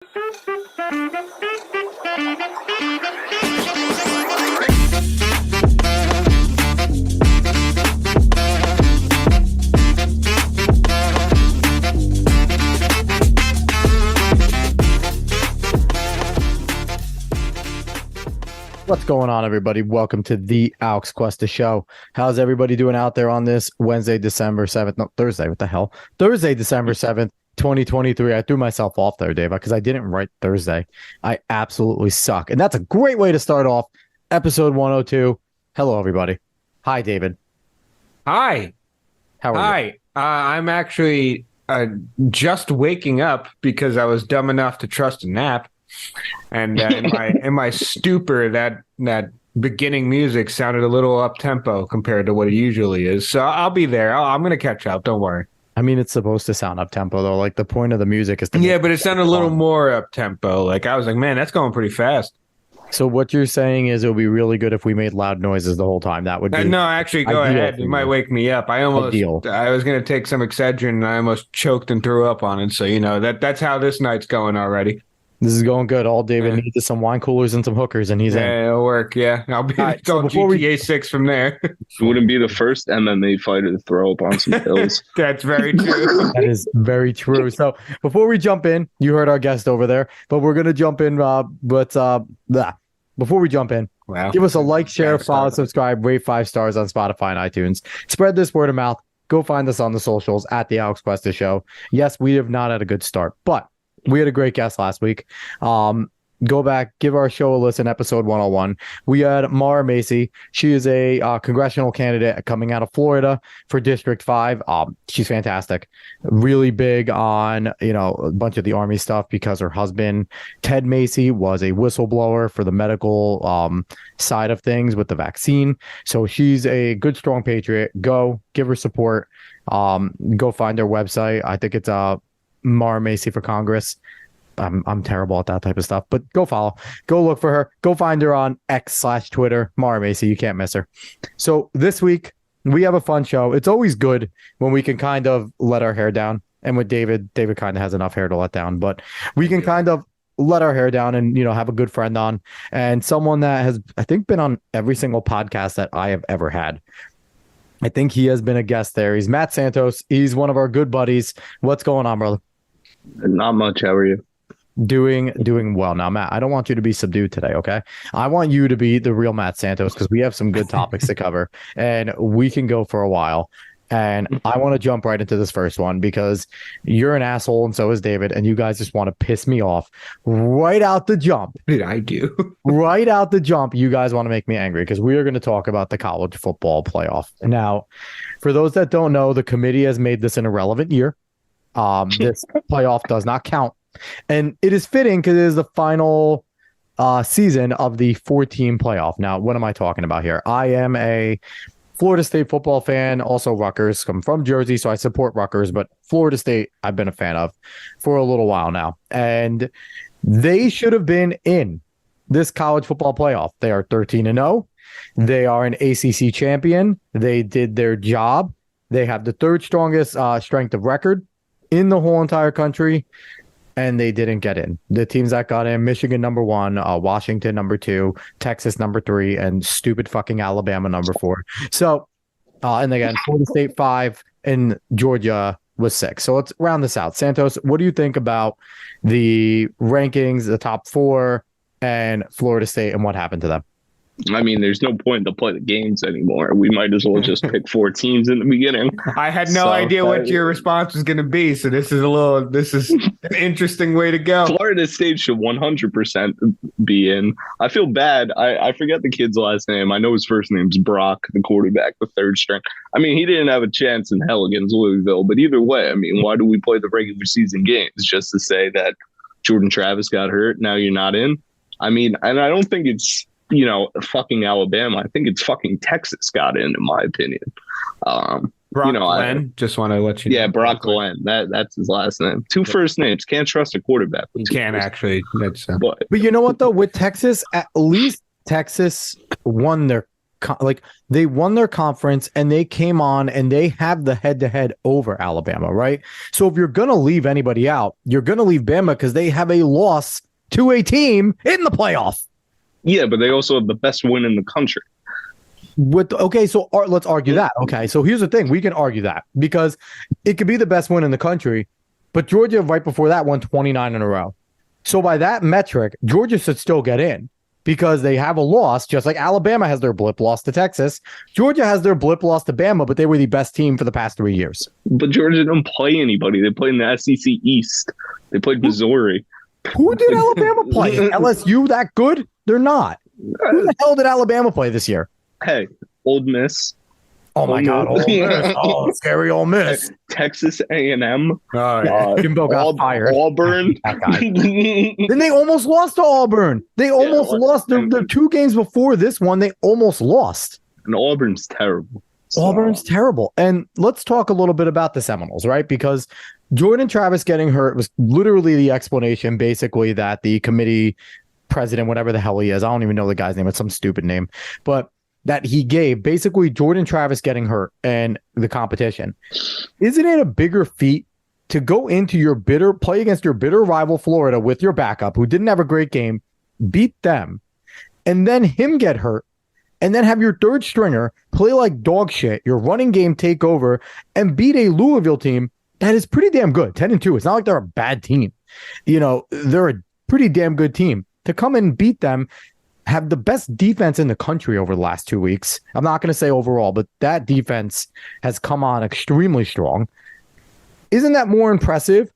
What's going on, everybody? Welcome to the Alex Cuesta Show. How's everybody doing out there on this Wednesday, December 7th? No, Thursday. What the hell? Thursday, December 7th, 2023. I threw myself off there, Dave, because I didn't write Thursday. I absolutely suck. And that's a great way to start off episode 102. Hello, everybody. Hi, David. Hi. How are you? Hi. I'm actually just waking up because I was dumb enough to trust a nap. And in my stupor, that beginning music sounded a little up tempo compared to what it usually is. So I'll be there. I'm going to catch up. Don't worry. I mean, it's supposed to sound up tempo though. Like the point of the music is to but it sounded a little more up tempo. Like I was like, man, that's going pretty fast. So what you're saying is it would be really good if we made loud noises the whole time. That would be no, actually, go ahead. It might wake me up. I was going to take some Excedrin and I almost choked and threw up on it. So that's how this night's going already. This is going good. All David needs is some wine coolers and some hookers, and he's in. Yeah, it'll work. Yeah, I'll be GTA 6 from there. You wouldn't be the first MMA fighter to throw up on some pills. That's very true. That is very true. So before we jump in, you heard our guest over there, but we're gonna jump in. Before we jump in, give us a like, share, follow, subscribe, rate 5 stars on Spotify and iTunes. Spread this word of mouth. Go find us on the socials at the Alex Cuesta Show. Yes, we have not had a good start, but we had a great guest last week. Go back, give our show a listen, episode 101. We had Mara Macy. She is a congressional candidate coming out of Florida for District 5. She's fantastic. Really big on, a bunch of the Army stuff because her husband, Ted Macy, was a whistleblower for the medical side of things with the vaccine. So she's a good, strong patriot. Go give her support. Go find her website. I think it's Mara Macy for Congress. I'm terrible at that type of stuff, but go follow, go look for her, go find her on X/Twitter, Mara Macy. You can't miss her. So this week we have a fun show. It's always good when we can kind of let our hair down. And with David kind of has enough hair to let down, but we can kind of let our hair down and, have a good friend on and someone that has, I think, been on every single podcast that I have ever had. I think he has been a guest there. He's Mat Santos. He's one of our good buddies. What's going on, brother? Not much. How are you? Doing well. Now, Matt, I don't want you to be subdued today, okay? I want you to be the real Mat Santos because we have some good topics to cover and we can go for a while. And I want to jump right into this first one because you're an asshole and so is David, and you guys just want to piss me off right out the jump. What did I do? Right out the jump, you guys want to make me angry because we are going to talk about the college football playoff. Now, for those that don't know, the committee has made this an irrelevant year. This playoff does not count. And it is fitting because it is the final season of the 4-team playoff. Now, what am I talking about here? I am a Florida State football fan, also Rutgers. I'm from Jersey, so I support Rutgers, but Florida State I've been a fan of for a little while now. And they should have been in this college football playoff. They are 13-0. They are an ACC champion. They did their job. They have the third strongest strength of record in the whole entire country. And they didn't get in. The teams that got in: Michigan number 1, Washington number 2, Texas number 3, and stupid fucking Alabama number 4. So, and again, Florida State 5 and Georgia was 6. So let's round this out. Santos, what do you think about the rankings, the top 4, and Florida State, and what happened to them? I mean, there's no point to play the games anymore. We might as well just pick 4 teams in the beginning. I had no idea what your response was going to be, so this is an interesting way to go. Florida State should 100% be in. I feel bad. I forget the kid's last name. I know his first name's Brock, the quarterback, the third string. I mean, he didn't have a chance in hell against Louisville, but either way, I mean, why do we play the regular season games? Just to say that Jordan Travis got hurt, now you're not in? I mean, and I don't think it's fucking Alabama. I think it's fucking Texas got in my opinion. Brock Glenn, just want to let you know. Yeah, Brock Glenn. That's his last name. 2 first names. Can't trust a quarterback. You can't actually. That's but you know what, though? With Texas, at least Texas won their they won their conference and they came on and they have the head-to-head over Alabama, right? So if you're going to leave anybody out, you're going to leave Bama because they have a loss to a team in the playoff. Yeah, but they also have the best win in the country. Let's argue that. Okay, so here's the thing. We can argue that because it could be the best win in the country, but Georgia right before that won 29 in a row. So by that metric, Georgia should still get in because they have a loss, just like Alabama has their blip loss to Texas. Georgia has their blip loss to Bama, but they were the best team for the past 3 years. But Georgia didn't play anybody. They played in the SEC East. They played Missouri. Who did Alabama play? LSU that good? They're not. Who the hell did Alabama play this year? Hey, Ole Miss. Oh my God, Ole Miss. Oh, scary Ole Miss. Texas A&M. Jimbo got fired. Auburn. Then they almost lost to Auburn. They almost lost their 2 games before this one. They almost lost. And Auburn's terrible. Auburn's terrible. And let's talk a little bit about the Seminoles, right? Because Jordan Travis getting hurt was literally the explanation, basically, that the committee president, whatever the hell he is, I don't even know the guy's name. It's some stupid name. But that he gave, basically Jordan Travis getting hurt and the competition. Isn't it a bigger feat to go into play against your bitter rival Florida with your backup, who didn't have a great game, beat them, and then him get hurt, and then have your third stringer play like dog shit, your running game take over, and beat a Louisville team that is pretty damn good, 10-2. It's not like they're a bad team. They're a pretty damn good team. To come and beat them, have the best defense in the country over the last 2 weeks. I'm not going to say overall, but that defense has come on extremely strong. Isn't that more impressive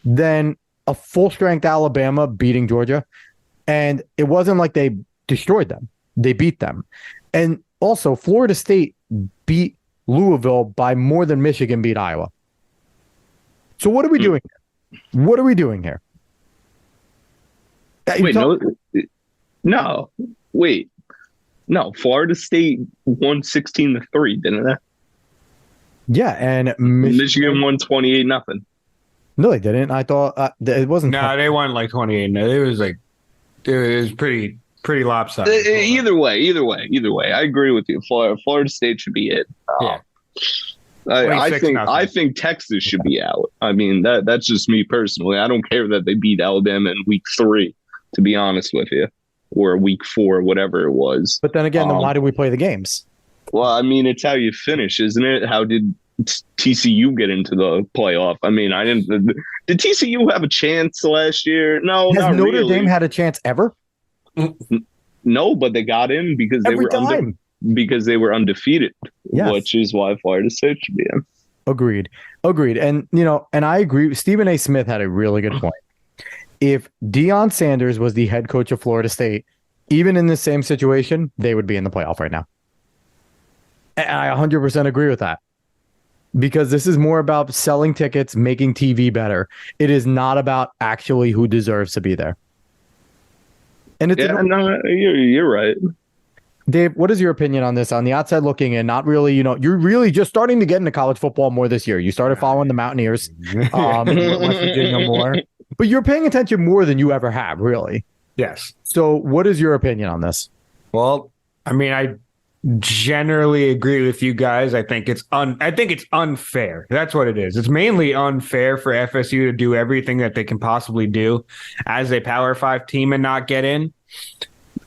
than a full-strength Alabama beating Georgia? And it wasn't like they destroyed them. They beat them. And also, Florida State beat Louisville by more than Michigan beat Iowa. So what are we doing here? What are we doing here? Wait, no. Florida State won 16-3, didn't they? Yeah, and Michigan won 28-0. No, they didn't. I thought it wasn't. No, they won like 28. No, it was pretty lopsided. Either way. I agree with you. Florida State should be it. Yeah. I think Texas should be out. I mean, that's just me personally. I don't care that they beat Alabama in week 3, to be honest with you, or week 4, whatever it was. But then again, then why do we play the games? Well, I mean, it's how you finish, isn't it? How did TCU get into the playoff? I mean, did TCU have a chance last year? No, Has not Notre really. Dame had a chance ever? No, but they got in because they were undefeated, yes. Which is why Florida State should be in. Agreed. And and I agree. Stephen A. Smith had a really good point. If Deion Sanders was the head coach of Florida State, even in the same situation, they would be in the playoff right now. And I 100% agree with that. Because this is more about selling tickets, making TV better. It is not about actually who deserves to be there. And you're right. Dave, what is your opinion on this? On the outside looking in, not really, you're really just starting to get into college football more this year. You started following the Mountaineers, West Virginia more, but you're paying attention more than you ever have, really. Yes. So what is your opinion on this? Well, I mean, I generally agree with you guys. I think it's unfair. That's what it is. It's mainly unfair for FSU to do everything that they can possibly do as a Power 5 team and not get in.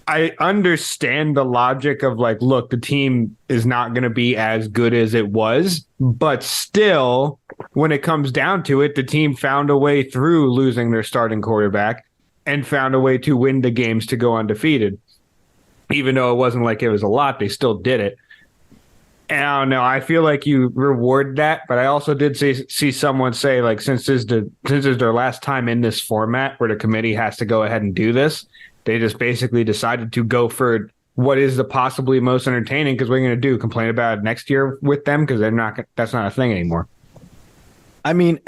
I understand the logic of look, the team is not going to be as good as it was, but still, when it comes down to it, the team found a way through losing their starting quarterback and found a way to win the games to go undefeated. Even though it wasn't like it was a lot, they still did it. And I don't know. I feel like you reward that, but I also did see someone say, since this is their last time in this format where the committee has to go ahead and do this, they just basically decided to go for what is the possibly most entertaining, because we're going to do complain about it next year with them because that's not a thing anymore. I mean,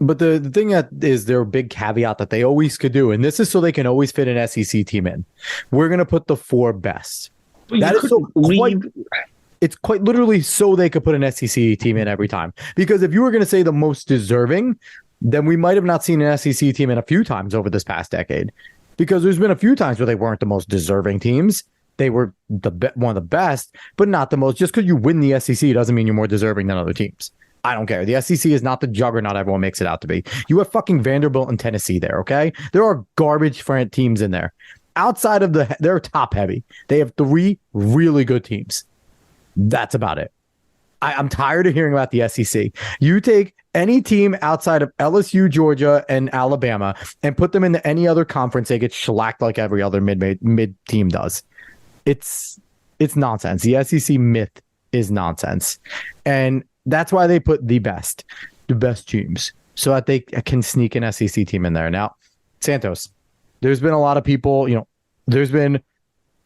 but the thing that is their big caveat that they always could do, and this is so they can always fit an SEC team in. We're going to put the 4 best. It's quite literally so they could put an SEC team in every time. Because if you were going to say the most deserving, then we might have not seen an SEC team in a few times over this past decade. Because there's been a few times where they weren't the most deserving teams, they were one of the best, but not the most. Just because you win the SEC doesn't mean you're more deserving than other teams. I don't care. The SEC is not the juggernaut everyone makes it out to be. You have fucking Vanderbilt and Tennessee there, okay? There are garbage teams in there. Outside of they're top heavy. They have 3 really good teams. That's about it. I'm tired of hearing about the SEC. You take any team outside of LSU, Georgia, and Alabama and put them into any other conference, they get shellacked like every other mid team does. It's nonsense. The SEC myth is nonsense. And that's why they put the best teams so that they can sneak an SEC team in there. Now, Santos, there's been a lot of people, there's been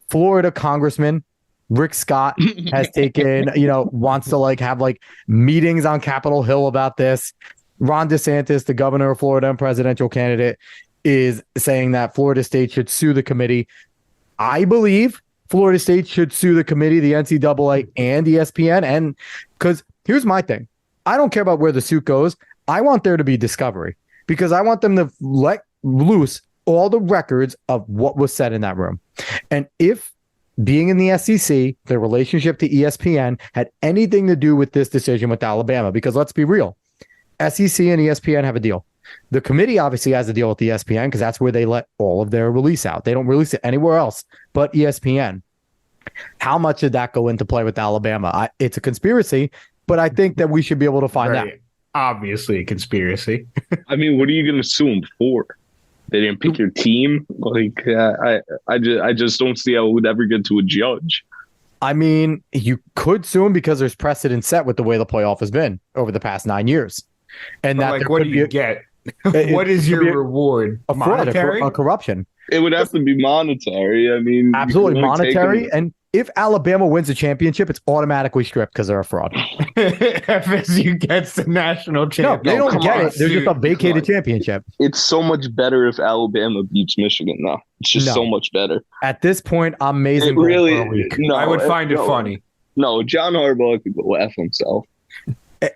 Florida Congressman Rick Scott has taken, wants to have meetings on Capitol Hill about this. Ron DeSantis, the governor of Florida and presidential candidate, is saying that Florida State should sue the committee. I believe Florida State should sue the committee, the NCAA, and ESPN. And because here's my thing. I don't care about where the suit goes. I want there to be discovery because I want them to let loose all the records of what was said in that room. And if being in the SEC, their relationship to ESPN had anything to do with this decision with Alabama, because let's be real, SEC and ESPN have a deal. The committee obviously has a deal with ESPN because that's where they let all of their release out. They don't release it anywhere else but ESPN. How much did that go into play with Alabama? It's a conspiracy, but I think that we should be able to find out. Obviously a conspiracy. I mean, what are you going to sue them for? They didn't pick your team. I just don't see how it would ever get to a judge. I mean, you could sue him because there's precedent set with the way the playoff has been over the past 9 years. And that what do you get? What is your reward? A fraud, a corruption. It would have to be monetary. I mean, absolutely monetary. And if Alabama wins the championship, it's automatically stripped because they're a fraud. FSU gets the national championship. No, they don't get it. They're just a vacated championship. It's so much better if Alabama beats Michigan, though. It's just so much better. At this point, I'm amazing. No, I would find it funny. No, John Harbaugh could go F himself.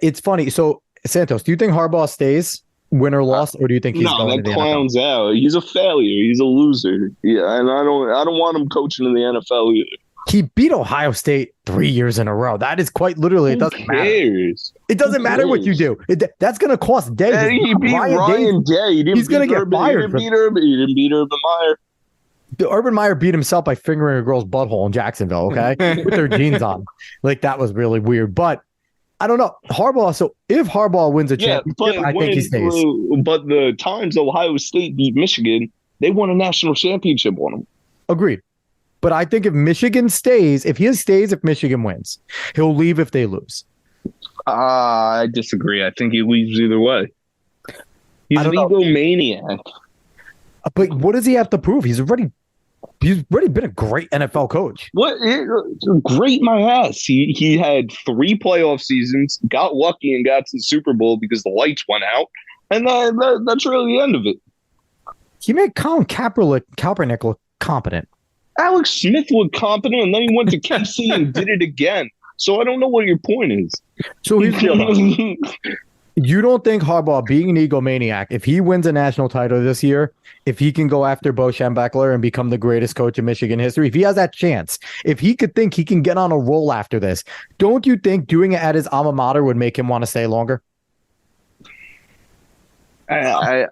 It's funny. So, Santos, do you think Harbaugh stays? Win or loss, or do you think he's going to the NFL? No, that clown's out. He's a failure. He's a loser. Yeah, and I don't want him coaching in the NFL either. He beat Ohio State 3 years in a row. That is quite literally. It doesn't matter. It doesn't matter what you do. That's going to cost Day. Yeah, he beat Ryan Day. He's going to get fired. He didn't beat Urban Meyer. Urban Meyer beat himself by fingering a girl's butthole in Jacksonville. Okay, with their jeans on. That was really weird. But I don't know. Harbaugh. So if Harbaugh wins a championship, I think he stays. But the times Ohio State beat Michigan, they won a national championship on them. Agreed. But I think if Michigan stays, if Michigan wins, he'll leave if they lose. I disagree. I think he leaves either way. He's an egomaniac. But what does he have to prove? He's already been a great NFL coach. What? Great, my ass. He had 3 playoff seasons, got lucky and got to the Super Bowl because the lights went out, and that's really the end of it. He made Colin Kaepernick look competent. Alex Smith looked competent, and then he went to KC and did it again. So I don't know what your point is. So here's the you don't think Harbaugh, being an egomaniac, if he wins a national title this year, if he can go after Bo Schembechler and become the greatest coach in Michigan history, if he has that chance, if he could think he can get on a roll after this, don't you think doing it at his alma mater would make him want to stay longer? I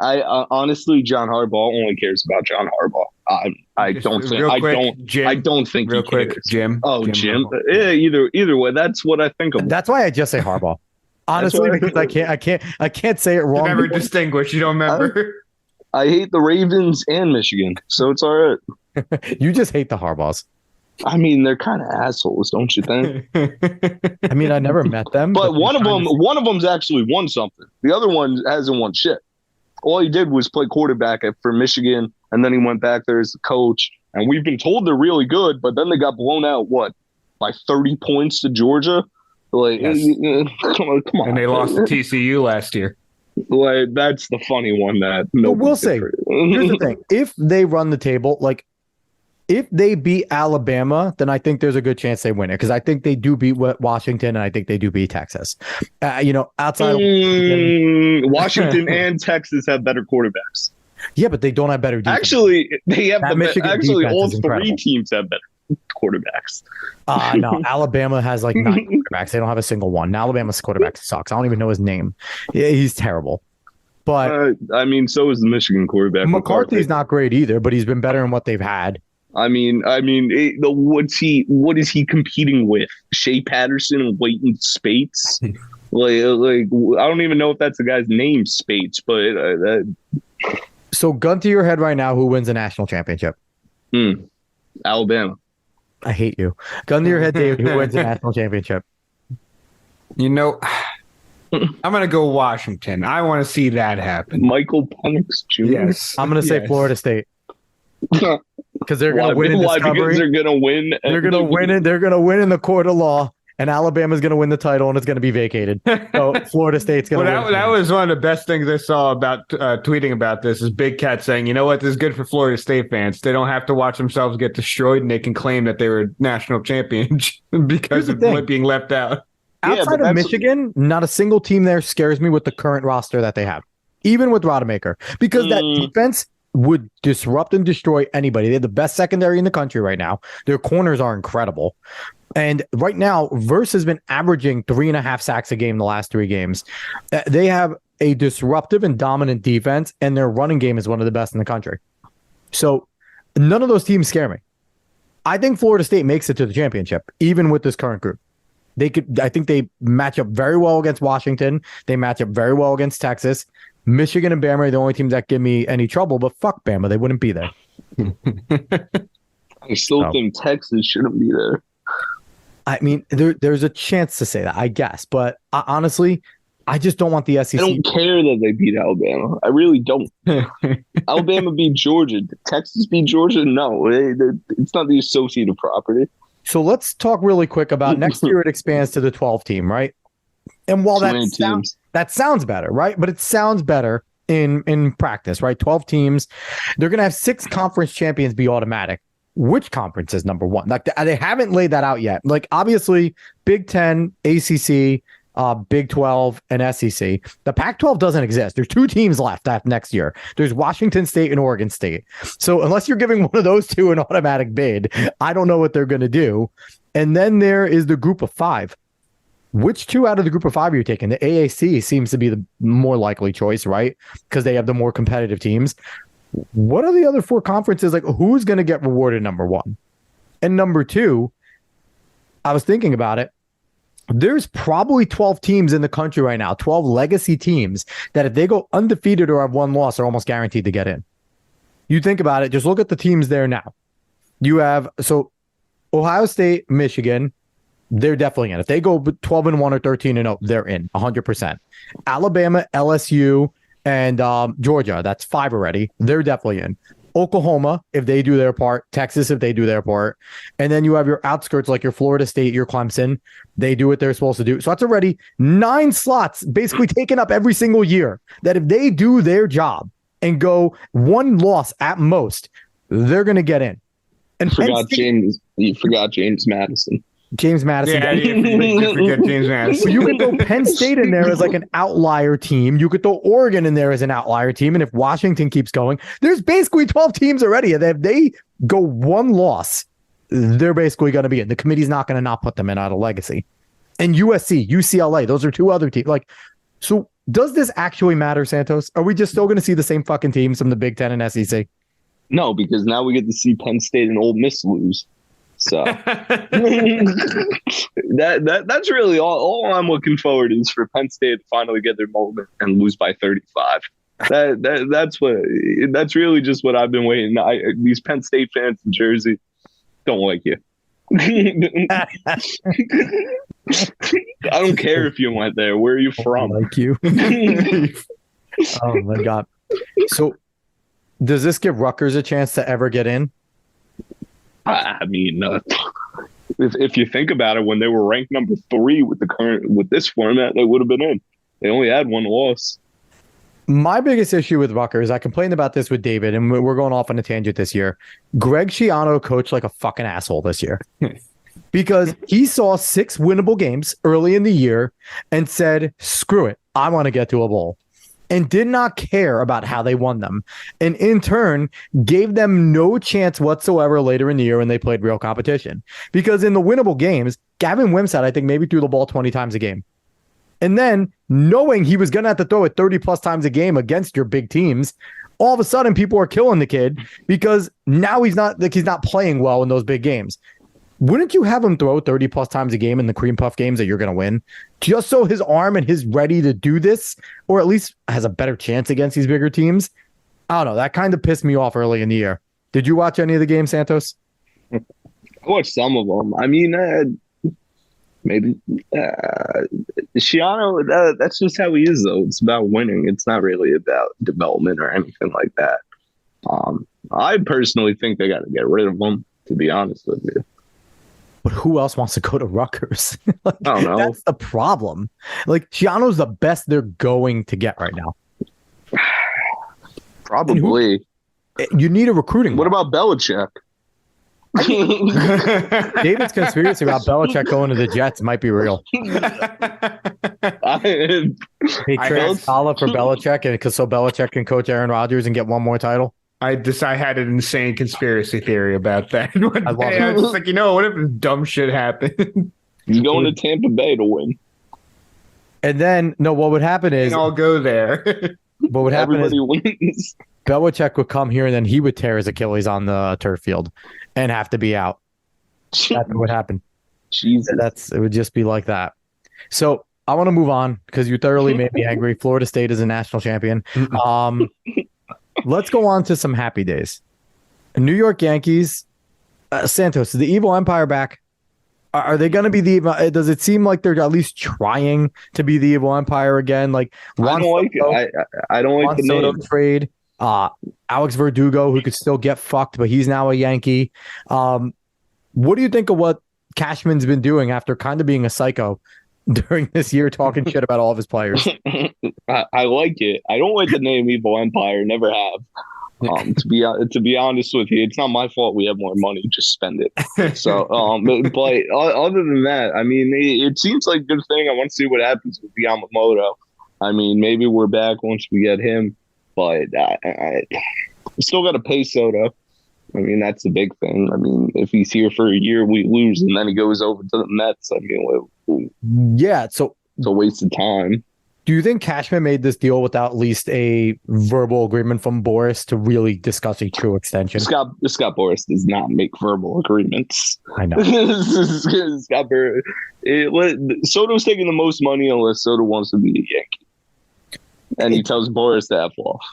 honestly, John Harbaugh only cares about John Harbaugh. I don't think real quick, cares. Jim. Oh, Jim. Yeah, either way, that's what I think of. That's why I just say Harbaugh. Honestly, because I can't say it wrong. You never distinguish. You don't remember. I hate the Ravens and Michigan, so it's all right. You just hate the Harbaughs. I mean, they're kind of assholes, don't you think? I mean, I never met them, but one of them's actually won something. The other one hasn't won shit. All he did was play quarterback for Michigan, and then he went back there as the coach. And we've been told they're really good, but then they got blown out, by 30 points to Georgia? Yes. Come on. And they lost to TCU last year. That's the funny one that we'll say. Here's the thing. If they run the table, if they beat Alabama, then I think there's a good chance they win it because I think they do beat Washington and I think they do beat Texas. Outside of Washington and Texas have better quarterbacks. Yeah, but they don't have better defense. Actually, they have Michigan actually all 3 incredible. teams have better. quarterbacks. No, Alabama has like 9 quarterbacks. They don't have a single one. Now Alabama's quarterback sucks. I don't even know his name. Yeah, he's terrible. But I mean, so is the Michigan quarterback. McCarthy's not great either, but he's been better in what they've had. I mean, what is he competing with? Shea Patterson and Leighton Spates? like, I don't even know if that's the guy's name, Spates. But so, gun to your head right now, who wins the national championship? Alabama. I hate you. Gun to your head, David. Who wins the national championship? You know, I'm going to go Washington. I want to see that happen. Michael Penix Jr. Yes. I'm going to say Florida State. Because they're going to win in Discovery. Because they're going to win. They're going to win. They're going to win in the court of law. And Alabama's going to win the title, and it's going to be vacated. So Florida State's going to win. That was one of the best things I saw about tweeting about this is Big Cat saying, you know what, this is good for Florida State fans. They don't have to watch themselves get destroyed, and they can claim that they were national champions because of being left out. Outside of Michigan, not a single team there scares me with the current roster that they have, even with Rodemaker, because that defense would disrupt and destroy anybody. They have the best secondary in the country right now. Their corners are incredible. And right now, Verse has been averaging 3.5 sacks a game the last 3 games. They have a disruptive and dominant defense, and their running game is one of the best in the country. So none of those teams scare me. I think Florida State makes it to the championship, even with this current group. I think they match up very well against Washington. They match up very well against Texas. Michigan and Bama are the only teams that give me any trouble, but fuck Bama. They wouldn't be there. I still think Texas shouldn't be there. I mean, there's a chance to say that, I guess. But honestly, I just don't want the SEC. I don't care that they beat Alabama. I really don't. Alabama beat Georgia. Did Texas beat Georgia? No. It's not the associated property. So let's talk really quick about next year. It expands to the 12 team, right? And while that sounds better, right? But it sounds better in practice, right? 12 teams. They're going to have 6 conference champions be automatic. Which conference is number 1? Like they haven't laid that out yet. Like obviously Big 10, ACC, Big 12, and SEC. The Pac-12 doesn't exist. There's 2 teams left after next year. There's Washington State and Oregon State. So unless you're giving one of those 2 an automatic bid, I don't know what they're going to do. And then there is the group of 5. Which 2 out of the group of 5 are you taking? The AAC seems to be the more likely choice, right? Because they have the more competitive teams. What are the other 4 conferences? Like, who's going to get rewarded, number 1? And number 2, I was thinking about it. There's probably 12 teams in the country right now, 12 legacy teams, that if they go undefeated or have 1 loss, are almost guaranteed to get in. You think about it, just look at the teams there now. You have, so Ohio State, Michigan, they're definitely in. If they go 12-1 or 13-0, they're in 100%. Alabama, LSU, and Georgia, that's 5 already. They're definitely in. Oklahoma, if they do their part. Texas, if they do their part. And then you have your outskirts like your Florida State, your Clemson. They do what they're supposed to do. So that's already 9 slots basically taken up every single year that if they do their job and go 1 loss at most, they're going to get in. And you forgot James Madison. James Madison. Yeah, you forget James Madison. You could throw Penn State in there as like an outlier team. You could throw Oregon in there as an outlier team. And if Washington keeps going, there's basically 12 teams already. If they go 1 loss, they're basically going to be in. The committee's not going to not put them in out of legacy. And USC, UCLA, those are 2 other teams. Like, so does this actually matter, Santos? Are we just still going to see the same fucking teams from the Big Ten and SEC? No, because now we get to see Penn State and Ole Miss lose. So that's really all I'm looking forward is for Penn State to finally get their moment and lose by 35. That's really just what I've been waiting. These Penn State fans in Jersey don't like you. I don't care if you went there. Where are you from? Like you. Oh my God. So does this give Rutgers a chance to ever get in? I mean, if you think about it, when they were ranked number 3 with this format, they would have been in. They only had 1 loss. My biggest issue with Rutgers, I complained about this with David, and we're going off on a tangent this year. Greg Schiano coached like a fucking asshole this year because he saw 6 winnable games early in the year and said, "Screw it, I want to get to a bowl." and did not care about how they won them. And in turn, gave them no chance whatsoever later in the year when they played real competition. Because in the winnable games, Gavin Wimsatt, I think, maybe threw the ball 20 times a game. And then knowing he was going to have to throw it 30 plus times a game against your big teams, all of a sudden people are killing the kid because now he's not playing well in those big games. Wouldn't you have him throw 30 plus times a game in the cream puff games that you're going to win just so his arm and his ready to do this, or at least has a better chance against these bigger teams? I don't know. That kind of pissed me off early in the year. Did you watch any of the games, Santos? I watched some of them. I mean, maybe Shiano, that's just how he is, though. It's about winning. It's not really about development or anything like that. I personally think they got to get rid of him, to be honest with you. But who else wants to go to Rutgers? Like, I don't know. That's the problem. Like, Shiano's the best they're going to get right now. Probably. You need a recruiting. What about Belichick? David's conspiracy about Belichick going to the Jets might be real. He trades Salah for Belichick, and so Belichick can coach Aaron Rodgers and get one more title. I had an insane conspiracy theory about that. One day I was just like, what if this dumb shit happened? He's going to Tampa Bay to win. And then, what would happen is... I'll go there. What would happen Everybody is wins. Belichick would come here, and then he would tear his Achilles on the turf field and have to be out. That's what would happen. Jesus. It would just be like that. So I want to move on because you thoroughly made me angry. Florida State is a national champion. Let's go on to some happy days. New York Yankees, Santos, is the evil empire back? Are they going to be the evil? Does it seem like they're at least trying to be the evil empire again? Like I don't like it. I don't like the Soto name. trade. Alex Verdugo, who could still get fucked, but he's now a Yankee. What do you think of what Cashman's been doing after kind of being a psycho during this year, talking shit about all of his players? I like it. I don't like the name Evil Empire. Never have. To be honest with you, it's not my fault. We have more money. Just spend it. So, but other than that, I mean, it seems like a good thing. I want to see what happens with Yamamoto. I mean, maybe we're back once we get him, but I still got to pay Soto. I mean, that's the big thing. I mean, if he's here for a year, we lose, and then he goes over to the Mets. I mean, yeah, so it's a waste of time. Do you think Cashman made this deal without at least a verbal agreement from Boris to really discuss a true extension? Scott Boris does not make verbal agreements. I know. Soto's taking the most money unless Soto wants to be a Yankee. And he tells Boris to F off.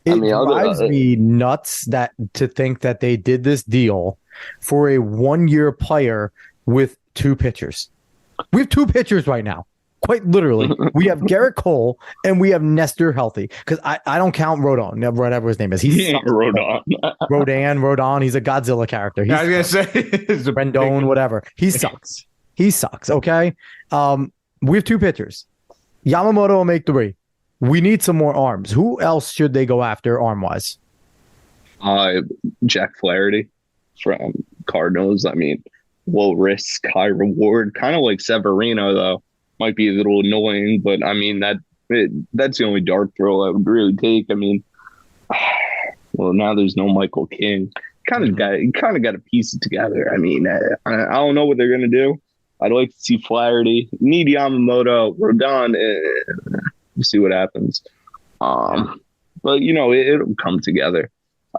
It drives me nuts to think that they did this deal for a 1-year player with 2 pitchers. We have 2 pitchers right now. Quite literally. We have Garrett Cole and we have Nestor healthy. Because I don't count Rodon, whatever his name is. He's Rodon. Rodon. He's a Godzilla character. I was going to say. Rendon, whatever. He sucks. He sucks, okay? We have 2 pitchers. Yamamoto will make 3. We need some more arms. Who else should they go after arm-wise? Jack Flaherty from Cardinals. I mean, low risk, high reward. Kind of like Severino, though. Might be a little annoying, but I mean, that's the only dart throw I would really take. I mean, well, now there's no Michael King. Kind of got to piece it together. I mean, I don't know what they're going to do. I'd like to see Flaherty. Need Yamamoto, Rodon. See what happens. But, it'll come together.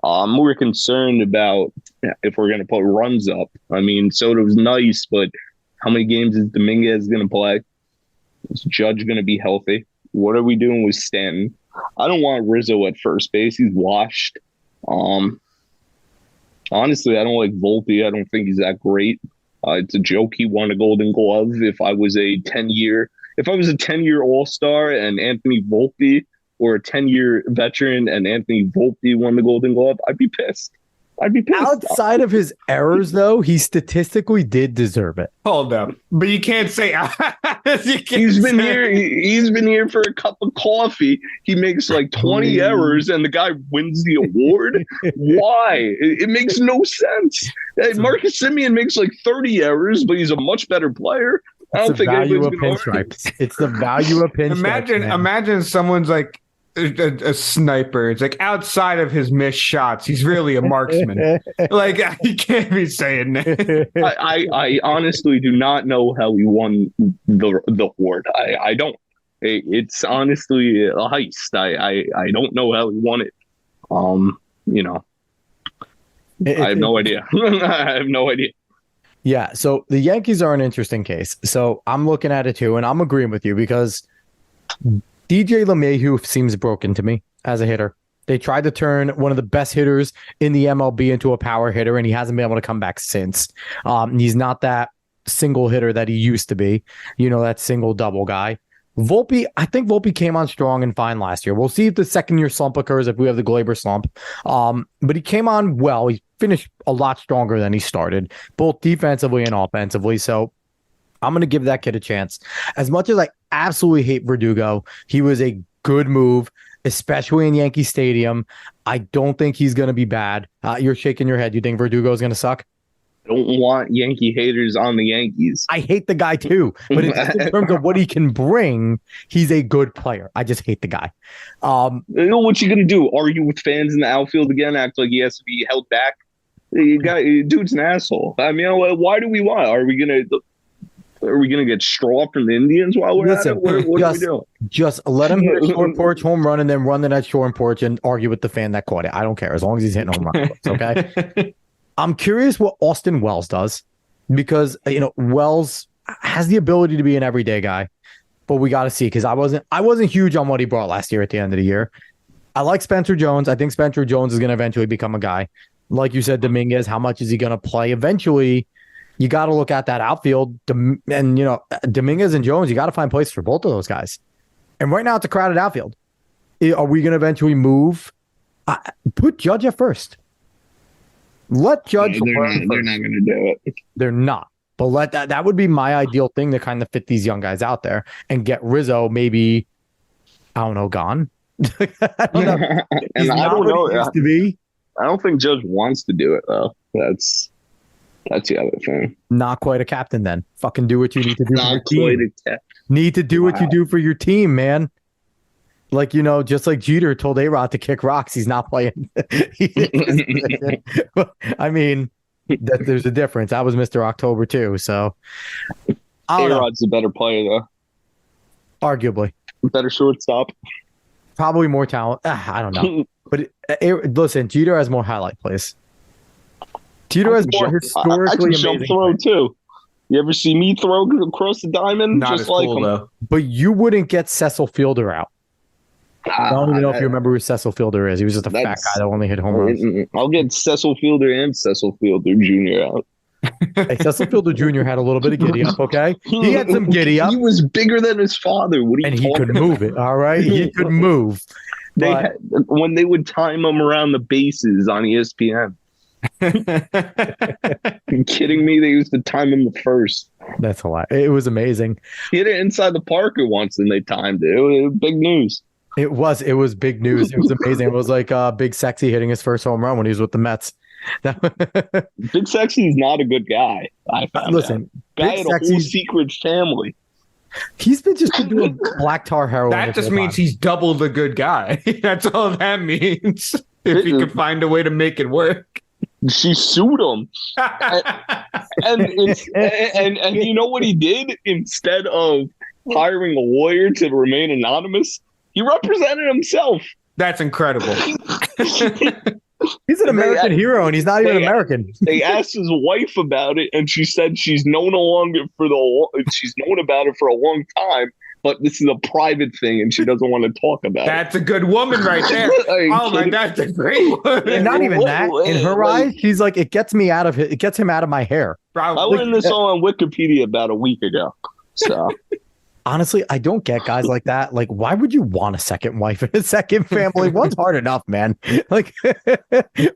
I'm more concerned about if we're going to put runs up. I mean, Soto's nice, but how many games is Dominguez going to play? Is Judge going to be healthy? What are we doing with Stanton? I don't want Rizzo at first base. He's washed. Honestly, I don't like Volpe. I don't think he's that great. It's a joke he won a Golden Glove. If I was a 10-year All-Star and Anthony Volpe, or a 10-year veteran and Anthony Volpe won the Golden Glove, I'd be pissed. Outside of his errors, though, he statistically did deserve it. Hold up, but you can't say he's been here for a cup of coffee. He makes like 20 errors, and the guy wins the award. Why? It makes no sense. Marcus Semien makes like 30 errors, but he's a much better player. I don't think anybody's going to. It's the value of pinstripes. Imagine someone's like a sniper. It's like outside of his missed shots, he's really a marksman. Like, he can't be saying that. I honestly do not know how he won the award. I don't. It's honestly a heist. I don't know how he won it. I have no idea. I have no idea. Yeah, so the Yankees are an interesting case. So I'm looking at it too, and I'm agreeing with you because DJ LeMahieu seems broken to me as a hitter. They tried to turn one of the best hitters in the MLB into a power hitter, and he hasn't been able to come back since. He's not that single hitter that he used to be, that single double guy. Volpe, I think Volpe came on strong and fine last year. We'll see if the second year slump occurs, if we have the Glaber slump. But he came on well. He finished a lot stronger than he started, both defensively and offensively. So I'm going to give that kid a chance. As much as I absolutely hate Verdugo, he was a good move, especially in Yankee Stadium. I don't think he's going to be bad. You're shaking your head. You think Verdugo is going to suck? I don't want Yankee haters on the Yankees. I hate the guy too, but in terms of what he can bring, he's a good player. I just hate the guy. What you gonna do? Argue with fans in the outfield again? Act like he has to be held back? Dude's an asshole. I mean, why do we want? Are we gonna get straw from the Indians while we're at it? What are we doing? Just let him hit a short porch home run and then run to that short porch and argue with the fan that caught it. I don't care as long as he's hitting home runs. Okay. I'm curious what Austin Wells does because, Wells has the ability to be an everyday guy, but we got to see because I wasn't huge on what he brought last year at the end of the year. I like Spencer Jones. I think Spencer Jones is going to eventually become a guy. Like you said, Dominguez, how much is he going to play? Eventually, you got to look at that outfield. And, Dominguez and Jones, you got to find places for both of those guys. And right now, it's a crowded outfield. Are we going to eventually move? Put Judge at first. Let Judge. They're not going to do it. They're not. But that would be my ideal thing to kind of fit these young guys out there and get Rizzo maybe, I don't know, gone. I don't know. And I don't know. Used to be. I don't think Judge wants to do it though. That's the other thing. Not quite a captain then. Fucking do what you need to do. Not quite a captain. Need to do what you do for your team, man. Like, just like Jeter told A-Rod to kick rocks, he's not playing. I mean, there's a difference. I was Mr. October too, so. A-Rod's the better player, though. Arguably. Better shortstop. Probably more talent. I don't know. But listen, Jeter has more highlight plays. Jeter has more historically I can jump throw, too. You ever see me throw across the diamond? Not just like cool, him. Though. But you wouldn't get Cecil Fielder out. I don't even know if you remember who Cecil Fielder is. He was just a fat guy that only hit home runs. I'll get Cecil Fielder and Cecil Fielder Jr. out. Hey, Cecil Fielder Jr. had a little bit of giddy up, okay? He had some giddy up. He was bigger than his father. And he could move it, all right? He could move. When they would time him around the bases on ESPN. You kidding me? They used to time him the first. That's a lot. It was amazing. He hit it inside the Parker once and they timed it. It was big news. It was big news. It was amazing. It was like Big Sexy hitting his first home run when he was with the Mets. Big Sexy is not a good guy. Listen, guy had a whole secret family. He's been doing black tar heroin. That just means he's double the good guy. That's all that means. If he could find a way to make it work. She sued him. and you know what he did? Instead of hiring a lawyer to remain anonymous, he represented himself. That's incredible. He's an American hero, and he's not even American. They asked his wife about it, and she said she's known about it for a long time, but this is a private thing, and she doesn't want to talk about it. That's a good woman right there. Oh my God, that's a great woman. And not even that. In her eyes, she's like, it gets him out of my hair. I learned this all on Wikipedia about a week ago. So. Honestly, I don't get guys like that. Like, why would you want a second wife and a second family? One's hard enough, man. Like,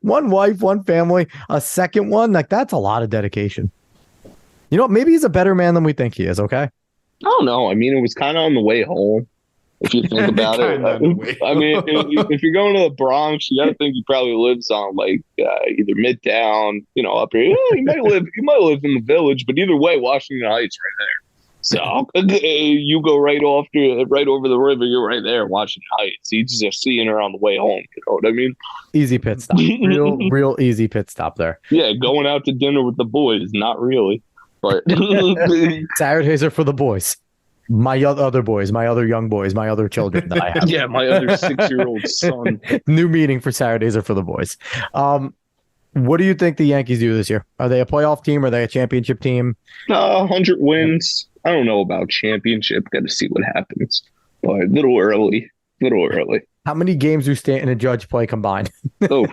one wife, one family, a second one. Like, that's a lot of dedication. Maybe he's a better man than we think he is, okay? I don't know. I mean, it was kind of on the way home, if you think about it. I mean, if you're going to the Bronx, you got to think he probably lives on, like, either Midtown, up here. Yeah, he might live in the Village, but either way, Washington Heights right there. So you go right over the river. You're right there watching Heights. He's just seeing her on the way home. You know what I mean? Easy pit stop. Real easy pit stop there. Yeah, going out to dinner with the boys. Not really, but Saturdays are for the boys. My other boys, my other young boys, my other children that I have. Yeah, my other 6-year-old son. New meaning for Saturdays are for the boys. What do you think the Yankees do this year? Are they a playoff team? Are they a championship team? 100 wins. I don't know about championship. Got to see what happens. But a little early. How many games do Stanton and Judge play combined? Oh,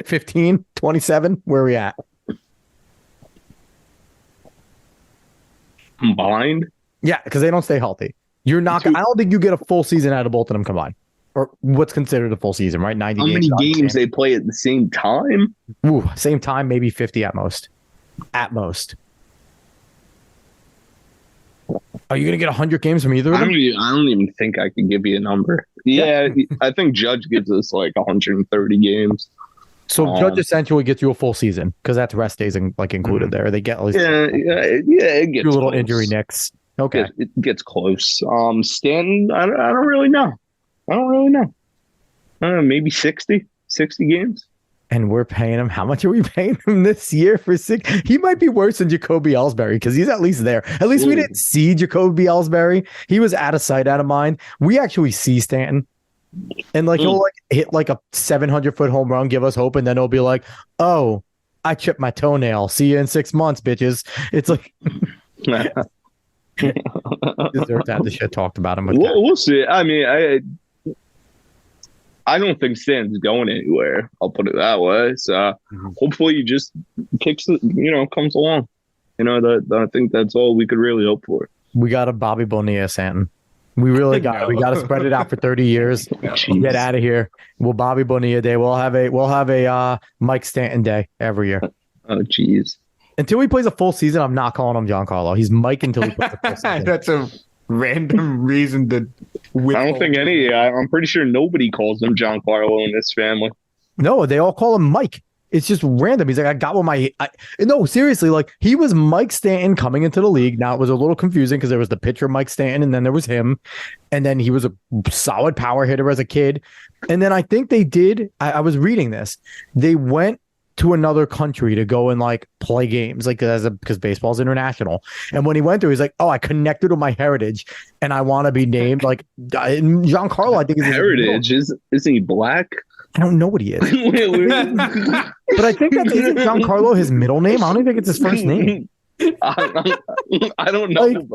15, 27? Where are we at? combined? Yeah, because they don't stay healthy. You're not. I don't think you get a full season out of both of them combined, or what's considered a full season, right? 90 How games. many games they play at the same time? Ooh, same time, maybe 50 at most. At most. Are you gonna get 100 games from either of them? I don't even think I could give you a number. Yeah, I think Judge gives us like 130 games. So Judge essentially gets you a full season because that's rest days included there. They get at least it gets a little close. injury nicks. Okay, it gets close. Stanton, I don't really know. Maybe 60 games. And we're paying him. How much are we paying him this year for 6? He might be worse than Jacoby Ellsbury because he's at least there. At least we didn't see Jacoby Ellsbury. He was out of sight, out of mind. We actually see Stanton. And he'll hit like a 700-foot home run, give us hope, and then he'll be like, "Oh, I chipped my toenail. See you in 6 months, bitches." It's like deserve to have the shit talked about him. We'll see. I mean, I don't think Stan's going anywhere. I'll put it that way. So hopefully he just comes along. I think that's all we could really hope for. We got a Bobby Bonilla Stanton. We really got it. We got to spread it out for 30 years. Get out of here. We'll Bobby Bonilla Day. We'll have a Mike Stanton Day every year. Oh, jeez. Until he plays a full season, I'm not calling him Giancarlo. He's Mike until he plays a full season. That's a random reason to. I don't think I'm pretty sure nobody calls him Giancarlo in this family. No, they all call him Mike. It's just random. He's like, I got what no, seriously, he was Mike Stanton coming into the league. Now it was a little confusing because there was the pitcher Mike Stanton and then there was him. And then he was a solid power hitter as a kid. And then I think they did, I was reading this. They went to another country to go and play games because baseball's international. And when he went there, he's like, "Oh, I connected with my heritage and I want to be named Giancarlo." I think is heritage. Isn't he black? I don't know what he is. But I think isn't Giancarlo his middle name? I don't even think it's his first name. I don't know.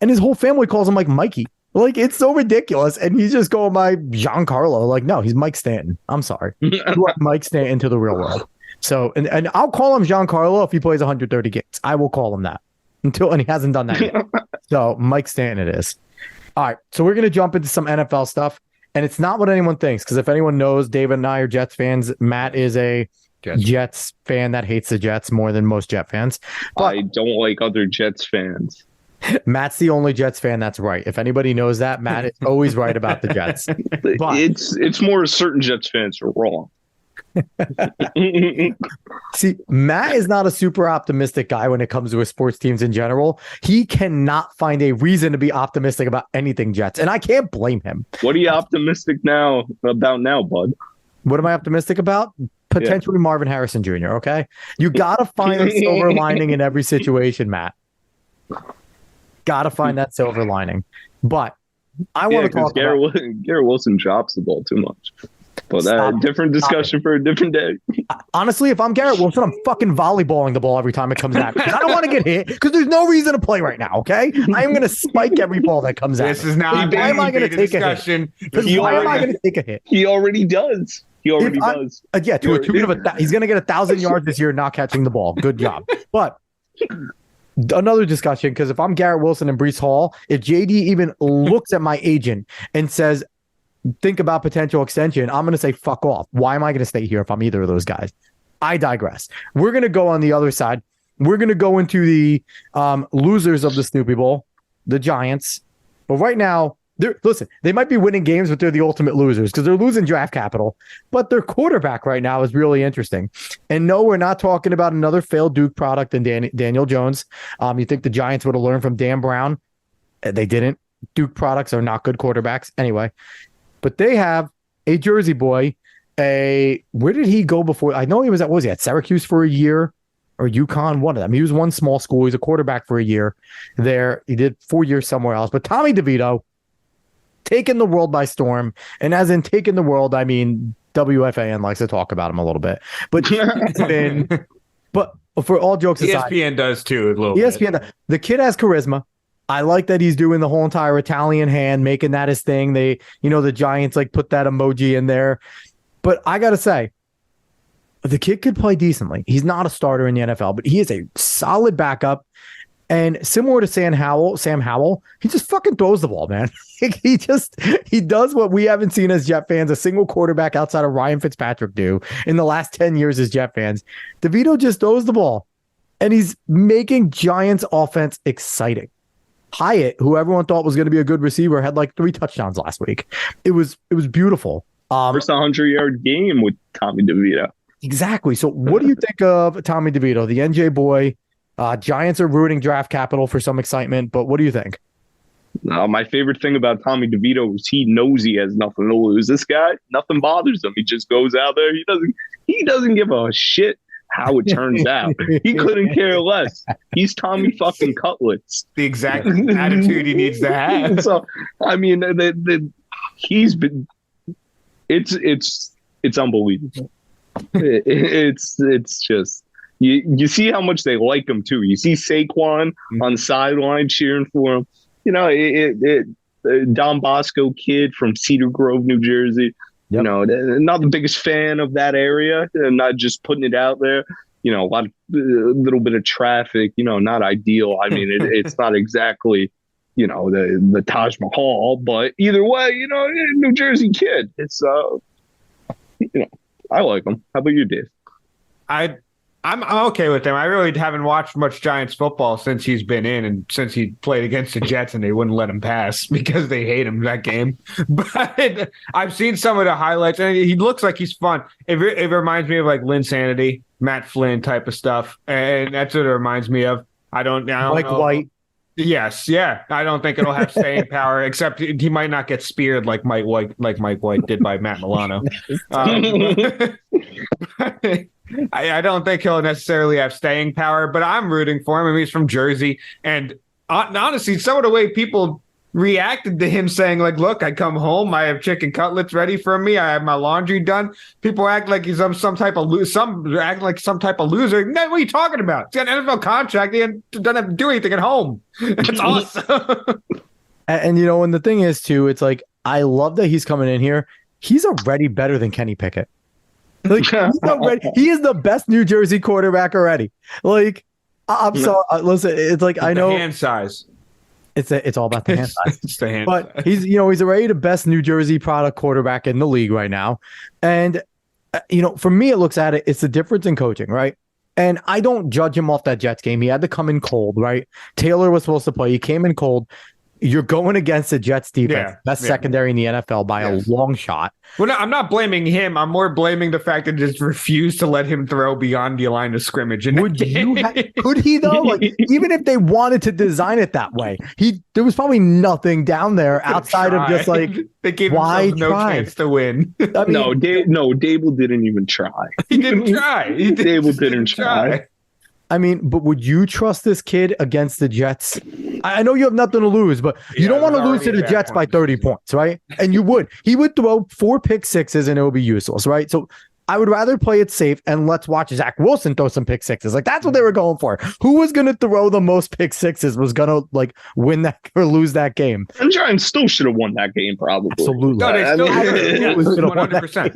And his whole family calls him Mikey. It's so ridiculous. And he's just going by Giancarlo. No, he's Mike Stanton. I'm sorry. You are Mike Stanton to the real world. So, and I'll call him Giancarlo if he plays 130 games. I will call him that and he hasn't done that yet. So Mike Stanton it is. All right. So we're going to jump into some NFL stuff. And it's not what anyone thinks, because if anyone knows, David and I are Jets fans. Matt is a Jets fan that hates the Jets more than most Jet fans. But I don't like other Jets fans. Matt's the only Jets fan that's right. If anybody knows that, Matt is always right about the Jets. But it's more certain Jets fans are wrong. See, Matt is not a super optimistic guy when it comes to his sports teams in general. He cannot find a reason to be optimistic about anything Jets, and I can't blame him. What are you optimistic about now, bud? What am I optimistic about? Potentially Marvin Harrison Jr., okay? You got to find a silver lining in every situation, Matt. Got to find that silver lining. But I want to talk about... Garrett Wilson drops the ball too much. But different discussion for a different day. Honestly, if I'm Garrett Wilson, I'm fucking volleyballing the ball every time it comes at me. I don't want to get hit because there's no reason to play right now, okay? I am going to spike every ball that comes at me. This is not why am I going to take a hit? Why am I going to take a hit? He already does. To a tune of he's going to get 1,000 yards this year not catching the ball. Good job. But another discussion, because if I'm Garrett Wilson and Breece Hall, if JD even looks at my agent and says, think about potential extension, I'm going to say, fuck off. Why am I going to stay here if I'm either of those guys? I digress. We're going to go on the other side. We're going to go into the losers of the Snoopy Bowl, the Giants. But right now, Listen, they might be winning games, but they're the ultimate losers because they're losing draft capital. But their quarterback right now is really interesting. And no, we're not talking about another failed Duke product in Daniel Jones. You think the Giants would have learned from Dan Brown? They didn't. Duke products are not good quarterbacks anyway. But they have a Jersey boy. Where did he go before? I know he was at Syracuse for a year or UConn, one of them. He was one small school. He's a quarterback for a year there. He did 4 years somewhere else. But Tommy DeVito, taking the world by storm. And as in taking the world, I mean, WFAN likes to talk about him a little bit. But but for all jokes aside, ESPN does too a little ESPN, bit. The kid has charisma. I like that he's doing the whole entire Italian hand, making that his thing. The Giants like put that emoji in there. But I got to say, the kid could play decently. He's not a starter in the NFL, but he is a solid backup. And similar to Sam Howell, he just fucking throws the ball, man. he does what we haven't seen as Jet fans, a single quarterback outside of Ryan Fitzpatrick do in the last 10 years as Jet fans. DeVito just throws the ball, and he's making Giants offense exciting. Hyatt, who everyone thought was going to be a good receiver, had like 3 touchdowns last week. It was beautiful. First 100-yard game with Tommy DeVito. Exactly. So what do you think of Tommy DeVito, the NJ boy? Giants are rooting draft capital for some excitement, but what do you think? My favorite thing about Tommy DeVito is he knows he has nothing to lose. This guy, nothing bothers him. He just goes out there. He doesn't give a shit how it turns out. He couldn't care less. He's Tommy fucking Cutlets. The exact attitude he needs to have. So, I mean, he's been. It's unbelievable. It's just. You see how much they like him too. You see Saquon on the sideline cheering for him. Don Bosco kid from Cedar Grove, New Jersey. Yep. Not the biggest fan of that area. Not just putting it out there. A little bit of traffic. Not ideal. I mean, it's not exactly the Taj Mahal, but either way, New Jersey kid. It's I like him. How about you, Dave? I'm okay with him. I really haven't watched much Giants football since he's been in and since he played against the Jets and they wouldn't let him pass because they hate him that game. But I've seen some of the highlights and he looks like he's fun. It reminds me of like Lynn Sanity, Matt Flynn type of stuff. And that's what it reminds me of. I don't Mike know. White. Yes, yeah. I don't think it'll have staying power, except he might not get speared like Mike White did by Matt Milano. I don't think he'll necessarily have staying power, but I'm rooting for him. I mean, he's from Jersey, and honestly, some of the way people reacted to him saying, like, "Look, I come home, I have chicken cutlets ready for me, I have my laundry done." People act like he's some type of loser. Some act like some type of loser. No, what are you talking about? He's got an NFL contract. He doesn't have to do anything at home. It's awesome. And and the thing is too, it's like I love that he's coming in here. He's already better than Kenny Pickett. Like he is the best New Jersey quarterback already. Like I'm sorry, listen, it's like I know the hand size. It's all about the hand size. It's the hand but size. he's already the best New Jersey product quarterback in the league right now. And for me, it looks at it, it's the difference in coaching, right? And I don't judge him off that Jets game. He had to come in cold, right? Taylor was supposed to play. He came in cold. You're going against the Jets defense, best secondary in the NFL by a long shot. Well, no, I'm not blaming him. I'm more blaming the fact that just refused to let him throw beyond the line of scrimmage. Could he though? Like, even if they wanted to design it that way, there was probably nothing down there outside of just like they gave themselves no chance to win. I mean, Dable didn't even try. He didn't try. Dable didn't try. I mean, but would you trust this kid against the Jets? I know you have nothing to lose, but you don't want to lose to the Jets by 30 points, right? And you would. He would throw 4 pick sixes and it would be useless, right? So I would rather play it safe and let's watch Zach Wilson throw some pick sixes. Like that's what they were going for. Who was going to throw the most pick sixes was going to like win that or lose that game. And Giants still should have won that game, probably. Absolutely. No, they still should have 100%.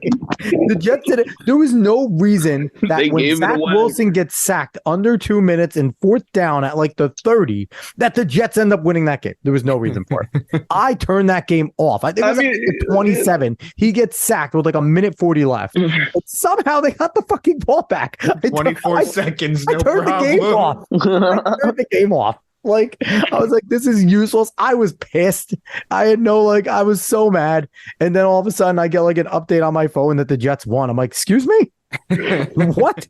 The Jets did it. There was no reason that when Zach Wilson gets sacked under 2 minutes and 4th down at like the 30, that the Jets end up winning that game. There was no reason for it. I turned that game off. I think it was 27. He gets sacked with like a minute 40 left. Somehow they got the fucking ball back. 24 seconds. I turned the game off. I turned the game off. Like, I was like, this is useless. I was pissed. I had no, like, I was so mad. And then all of a sudden I get like an update on my phone that the Jets won. I'm like, excuse me? What?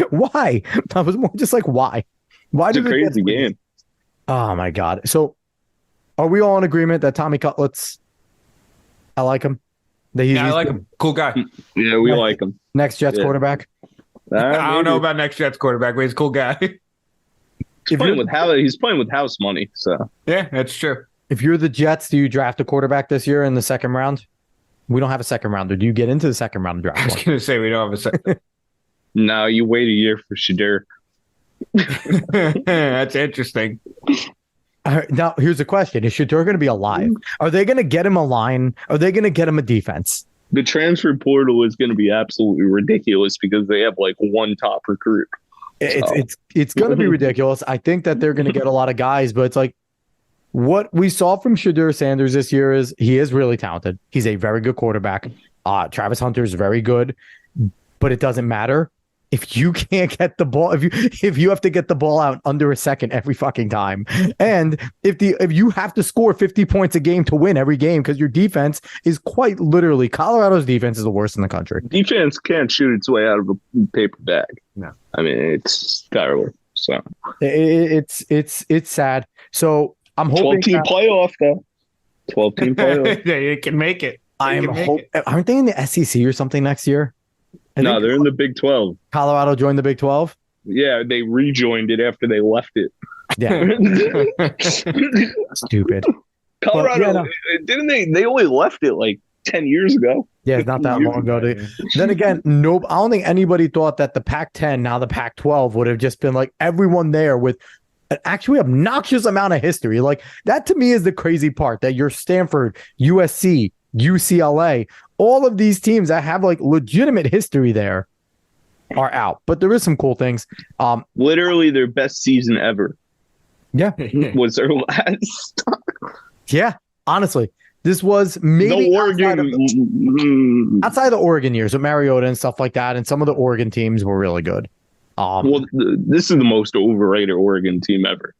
Why? I was more just like, why? Why It's a did the crazy Jets win? game. Oh my God. So are we all in agreement that Tommy Cutlets, I like him? That he's I like him. Cool guy. Yeah, we like him. next Jets Yeah. quarterback? I don't know about next Jets quarterback, but he's a cool guy. He's playing with house money. So Yeah, that's true. If you're the Jets, do you draft a quarterback this year in the second round? We don't have a second rounder. Do you get into the second round I was draft? going to say we don't have a second. no, you wait a year for Shadur. That's interesting. Now, here's the question. Is Shador going to be alive? Are they going to get him a line? Are they going to get him a defense? The transfer portal is going to be absolutely ridiculous because they have like one top recruit. It's going to be ridiculous. I think that they're going to get a lot of guys, but it's like what we saw from Shadur Sanders this year is he is really talented. He's a very good quarterback. Travis Hunter is very good, but it doesn't matter if you can't get the ball. If you have to get the ball out under a second every fucking time, and if you have to score 50 points a game to win every game because your defense is quite literally Colorado's defense is the worst in the country. Defense can't shoot its way out of a paper bag. No. I mean, it's terrible. So It's sad. So I'm hoping 12-team playoff though. 12-team playoff. Yeah, you can make it. Aren't they in the SEC or something next year? No, they're in the Big 12. Colorado joined the Big 12. Yeah, they rejoined it after they left it. Yeah, stupid. Colorado, didn't they? They only left it like 10 years ago. Yeah, it's not that long ago. Then again, no, I don't think anybody thought that the Pac-10, now the Pac-12, would have just been like everyone there with an actually obnoxious amount of history. Like that to me is the crazy part, that you're Stanford, USC, UCLA, all of these teams that have like legitimate history there are out. But there is some cool things. Literally their best season ever. Yeah. Was their last. Yeah, honestly. This was maybe no Oregon. outside of the Oregon years with Mariota and stuff like that, and some of the Oregon teams were really good. This is the most overrated Oregon team ever.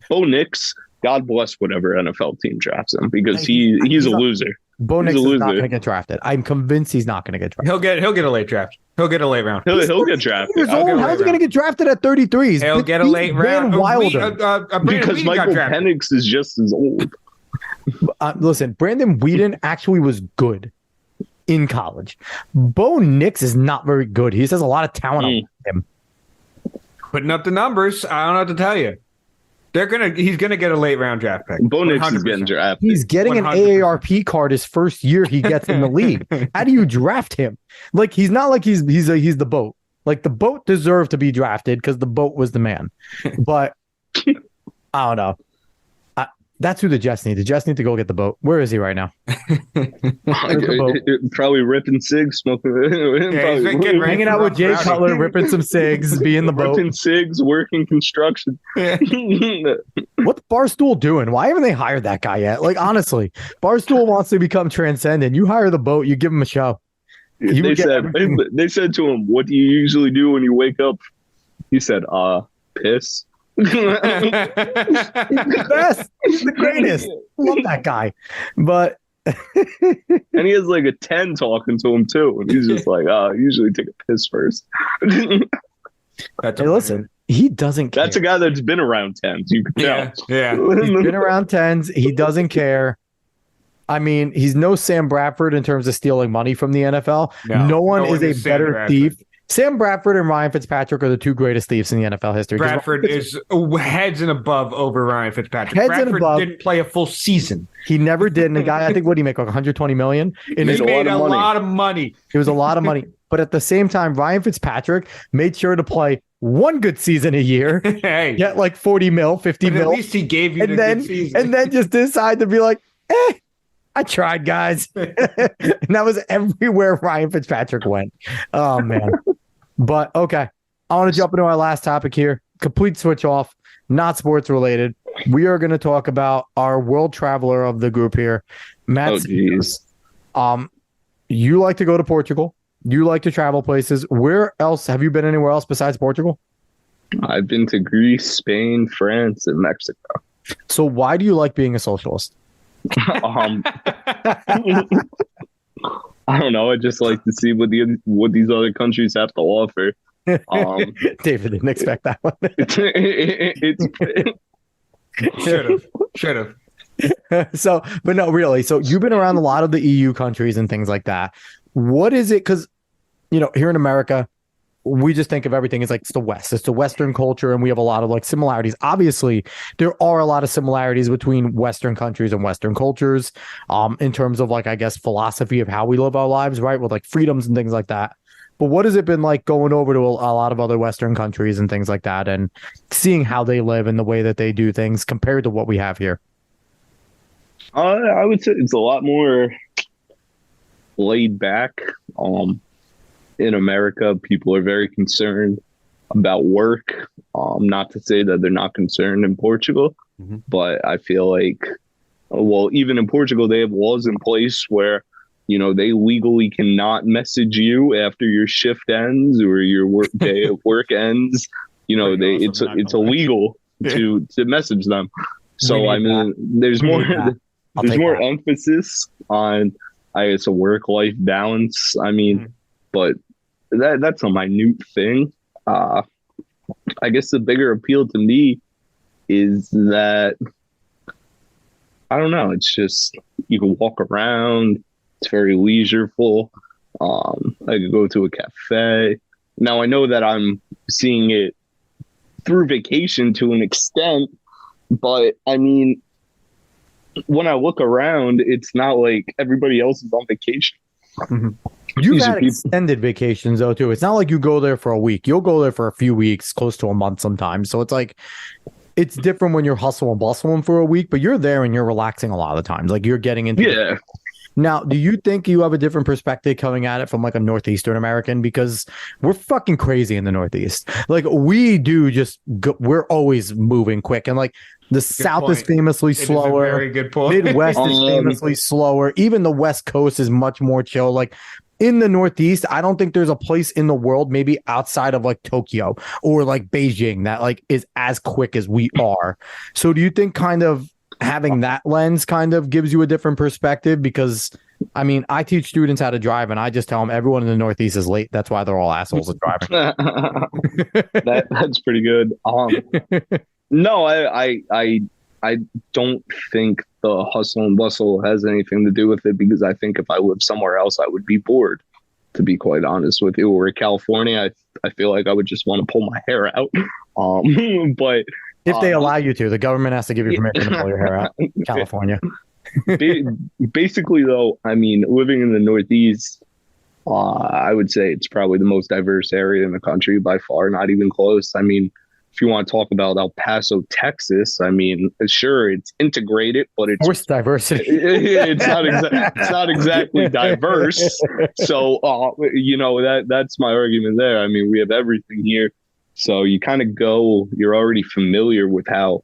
Bo Nix, God bless whatever NFL team drafts him because he's a loser. Bo Nix is not going to get drafted. I'm convinced he's not going to get drafted. He'll get a late draft. He'll get a late round. He'll get drafted. How's he going to get drafted at 33? He'll get a late round. Wilder. Because Michael Penix is just as old. Listen, Brandon Whedon actually was good in college. Bo Nix is not very good. He just has a lot of talent on him. Putting up the numbers, I don't know what to tell you. He's gonna get a late round draft pick. Bo Nix is getting drafted. He's getting 100%. An AARP card his first year he gets in the league. How do you draft him? Like he's not like he's the boat. Like the boat deserved to be drafted because the boat was the man. But I don't know. That's who the Jets need. The Jets need to go get the boat. Where is he right now? Probably ripping cigs, smoking. Hanging out with Jay Cutler, ripping some cigs, being the boat. Ripping cigs, working construction. What's Barstool doing? Why haven't they hired that guy yet? Like, honestly, Barstool wants to become transcendent. You hire the boat, you give him a show. They said to him, "What do you usually do when you wake up?" He said, piss. He's the best. He's the greatest. Love that guy. But and he has like a 10 talking to him too. And he's just like, I usually take a piss first. Hey, listen, he doesn't care. That's a guy that's been around 10s. You can tell. Yeah. He's been around 10s. He doesn't care. I mean, he's no Sam Bradford in terms of stealing money from the NFL. No one is a better thief. Sam Bradford and Ryan Fitzpatrick are the two greatest thieves in the NFL history. Bradford is heads and above over Ryan Fitzpatrick. Bradford didn't play a full season. He never did. And the guy, I think, what did he make? Like $120 million? He made a lot of money. It was a lot of money. But at the same time, Ryan Fitzpatrick made sure to play one good season a year. Hey. Get like 40 mil, 50 but mil. At least he gave you good season. And then just decide to be like, I tried, guys. And that was everywhere Ryan Fitzpatrick went. Oh, man. But, okay, I want to jump into our last topic here. Complete switch off, not sports related. We are going to talk about our world traveler of the group here, Mat Santos. You like to go to Portugal. You like to travel places. Where else? Have you been anywhere else besides Portugal? I've been to Greece, Spain, France, and Mexico. So why do you like being a socialist? um, I don't know. I just like to see what these other countries have to offer. David didn't expect that one. Should have. So, but no, really. So you've been around a lot of the EU countries and things like that. What is it? Because, here in America, we just think of everything as like it's the West. It's the Western culture, and we have a lot of like similarities. Obviously, there are a lot of similarities between Western countries and Western cultures, in terms of like, I guess, philosophy of how we live our lives, right? With like freedoms and things like that. But what has it been like going over to a lot of other Western countries and things like that, and seeing how they live and the way that they do things compared to what we have here? I would say it's a lot more laid back. In America, people are very concerned about work. Not to say that they're not concerned in Portugal, but I feel like, well, even in Portugal, they have laws in place where, they legally cannot message you after your shift ends or your work day of work ends. It's illegal to message them. So I mean, there's more emphasis on, I guess, a work-life balance. I mean, but that's a minute thing. I guess the bigger appeal to me is that, I don't know, it's just you can walk around. It's very leisureful. I could go to a cafe. Now I know that I'm seeing it through vacation to an extent, but I mean, when I look around, it's not like everybody else is on vacation. You've had extended vacations though too. It's not like you go there for a week. You'll go there for a few weeks, close to a month sometimes. So it's like, it's different when you're hustle and bustling for a week, but you're there and you're relaxing a lot of the times. Like you're getting into it. Now, do you think you have a different perspective coming at it from like a Northeastern American? Because we're fucking crazy in the Northeast. Like we do we're always moving quick. And like the South is famously slower. Very good point. Midwest is famously slower. Even the West Coast is much more chill. Like in the Northeast, I don't think there's a place in the world, maybe outside of like Tokyo or like Beijing, that like is as quick as we are. So do you think kind of having that lens kind of gives you a different perspective? Because I mean, I teach students how to drive and I just tell them everyone in the Northeast is late. That's why they're all assholes at driving. That's pretty good. No, I don't think the hustle and bustle has anything to do with it, because I think if I lived somewhere else, I would be bored, to be quite honest with you. Or in California, I feel like I would just want to pull my hair out. But if they allow you to, the government has to give you permission to pull your hair out. California. Basically, though, I mean, living in the Northeast, I would say it's probably the most diverse area in the country by far, not even close. I mean, if you want to talk about El Paso, Texas, I mean, sure, it's integrated, but it's forced diversity. It's not exactly diverse. So, that's my argument there. I mean, we have everything here. So you kind of you're already familiar with how,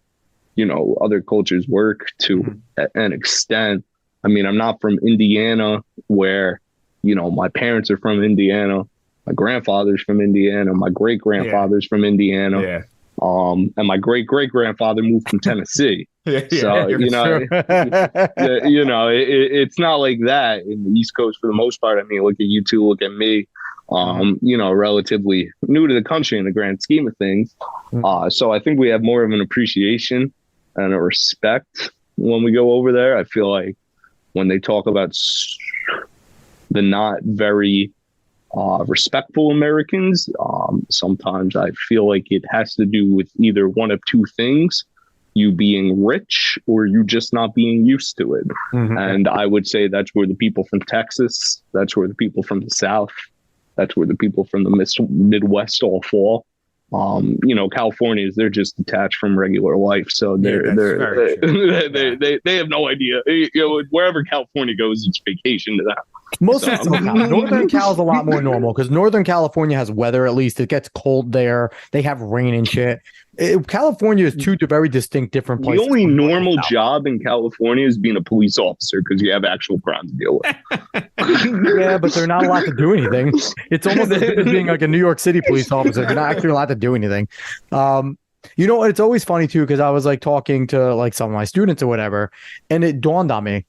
other cultures work to an extent. I mean, I'm not from Indiana where, my parents are from Indiana. My grandfather's from Indiana. My great grandfather's from Indiana. Yeah. And my great grandfather moved from Tennessee. It's not like that in the East Coast for the most part. I mean, look at you two, look at me. Relatively new to the country in the grand scheme of things. So I think we have more of an appreciation and a respect when we go over there. I feel like when they talk about the not very respectful Americans, sometimes I feel like it has to do with either one of two things: you being rich or you just not being used to it. And I would say that's where the people from Texas, that's where the people from the South, that's where the people from the Midwest all fall. Californians, they're just detached from regular life, so they have no idea. Wherever California goes, it's vacation to them. Mostly SoCal. Northern Cal is a lot more normal because Northern California has weather, at least. It gets cold there. They have rain and shit. California is two very distinct different The places. only normal job in California is being a police officer because you have actual crime to deal with. Yeah, but they're not allowed to do anything. It's almost as good as being like a New York City police officer. You're not actually allowed to do anything. You know what? It's always funny too because I was like talking to like some of my students or whatever, and it dawned on me.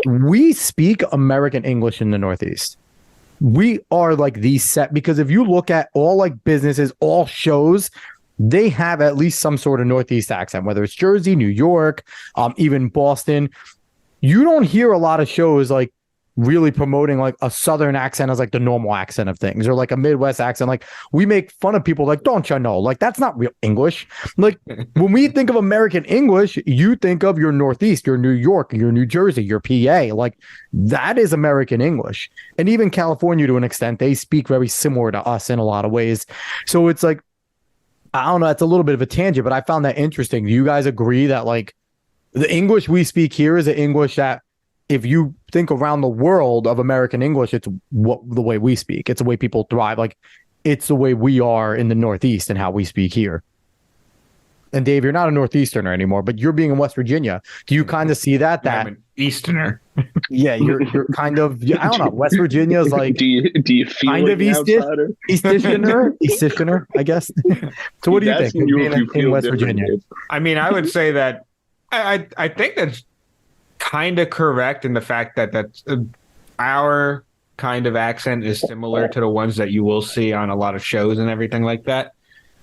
We speak American English in the Northeast. We are like the set because if you look at all like businesses, all shows, they have at least some sort of Northeast accent, whether it's Jersey, New York, even Boston. You don't hear a lot of shows like really promoting like a Southern accent as like the normal accent of things or like a Midwest accent. Like we make fun of people like, don't you know? Like that's not real English. Like when we think of American English, you think of your Northeast, your New York, your New Jersey, your PA. Like that is American English. And even California to an extent, they speak very similar to us in a lot of ways. So it's like, I don't know, it's a little bit of a tangent, but I found that interesting. Do you guys agree that like the English we speak here is the English that if you think around the world of American English, it's the way we speak. It's the way people thrive. Like it's the way we are in the Northeast and how we speak here. And Dave, you're not a Northeasterner anymore, but you're being in West Virginia. Do you kind of see that? I'm an Easterner. Yeah, you're kind of. I don't know. West Virginia is like. Do you feel kind like of Eastitioner, I guess. So what do you think in West Virginia? I mean, I would say that I think that's kind of correct in the fact that that's our kind of accent is similar to the ones that you will see on a lot of shows and everything like that.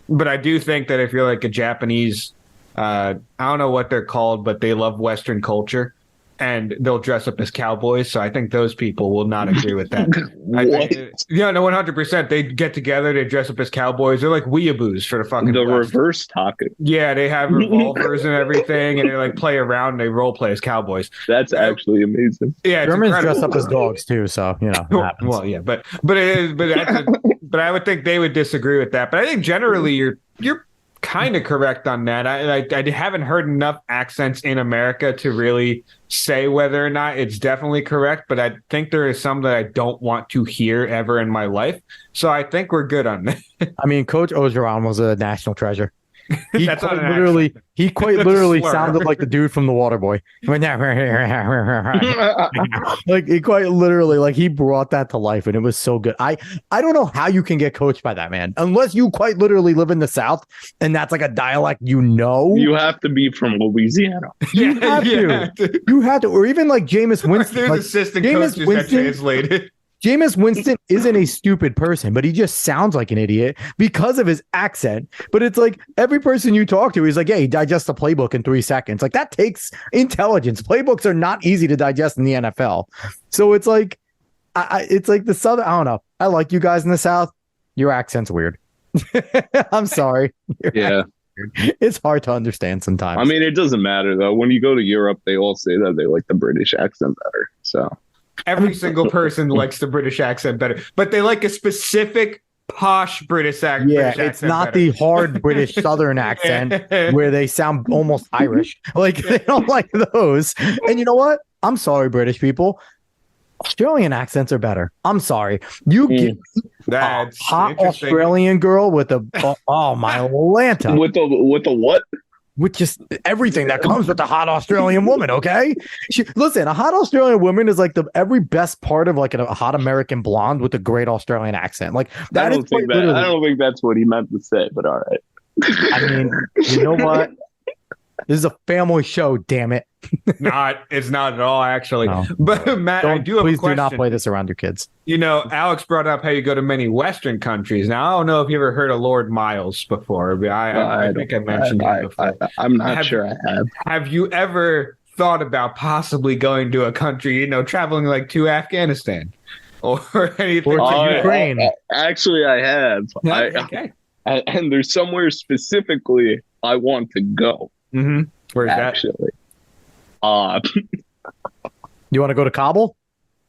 But I do think that if you're like a Japanese, I don't know what they're called, but they love Western culture and they'll dress up as cowboys. So I think those people will not agree with that. No, 100%. They get together, they dress up as cowboys. They're like weeaboos for the fucking West. Reverse talking. Yeah, they have revolvers and everything, and they like play around. And they role play as cowboys. That's actually amazing. Yeah, Germans dress up as dogs too, so you know. Well, yeah, but I would think they would disagree with that. But I think generally you're kind of correct on that. I haven't heard enough accents in America to really say whether or not it's definitely correct, but I think there is some that I don't want to hear ever in my life. So I think we're good on that. I mean, Coach Ogeron was a national treasure. He That's quite literally sounded like the dude from The Waterboy. Like he quite literally, like he brought that to life, and it was so good. I don't know how you can get coached by that man, unless you quite literally live in the South, and that's like a dialect You have to be from Louisiana. You have to, or even like Jameis Winston. There's like, assistant coaches that translated. Jameis Winston isn't a stupid person, but he just sounds like an idiot because of his accent. But it's like every person you talk to, he's like, yeah, he digests a playbook in 3 seconds. Like that takes intelligence. Playbooks are not easy to digest in the NFL. So it's like, it's like the Southern, I don't know. I like you guys in the South. Your accent's weird. I'm sorry. Yeah. It's hard to understand sometimes. I mean, it doesn't matter though. When you go to Europe, they all say that they like the British accent better. So. Every single person likes the British accent better, but they like a specific posh British accent. Yeah, it's not the hard British Southern accent where they sound almost Irish. Like they don't like those. And you know what? I'm sorry, British people. Australian accents are better. I'm sorry. You get a hot Australian girl with a oh my Lanta. With the what? With just everything that comes with a hot Australian woman, okay? Listen, a hot Australian woman is like the every best part of like a hot American blonde with a great Australian accent. Like that I don't think that's what he meant to say, but all right. I mean, you know what? This is a family show, damn it. It's not at all, actually. No. But Matt, I do have a question. Please do not play this around your kids. You know, Alex brought up how you go to many Western countries. Now, I don't know if you ever heard of Lord Miles before. But I think I mentioned him before. I'm not sure I have. Have you ever thought about possibly going to a country, traveling like to Afghanistan or anything? Or to Ukraine? Actually, I have. Okay. And there's somewhere specifically I want to go. Mm-hmm. Where's actually? You want to go to Kabul?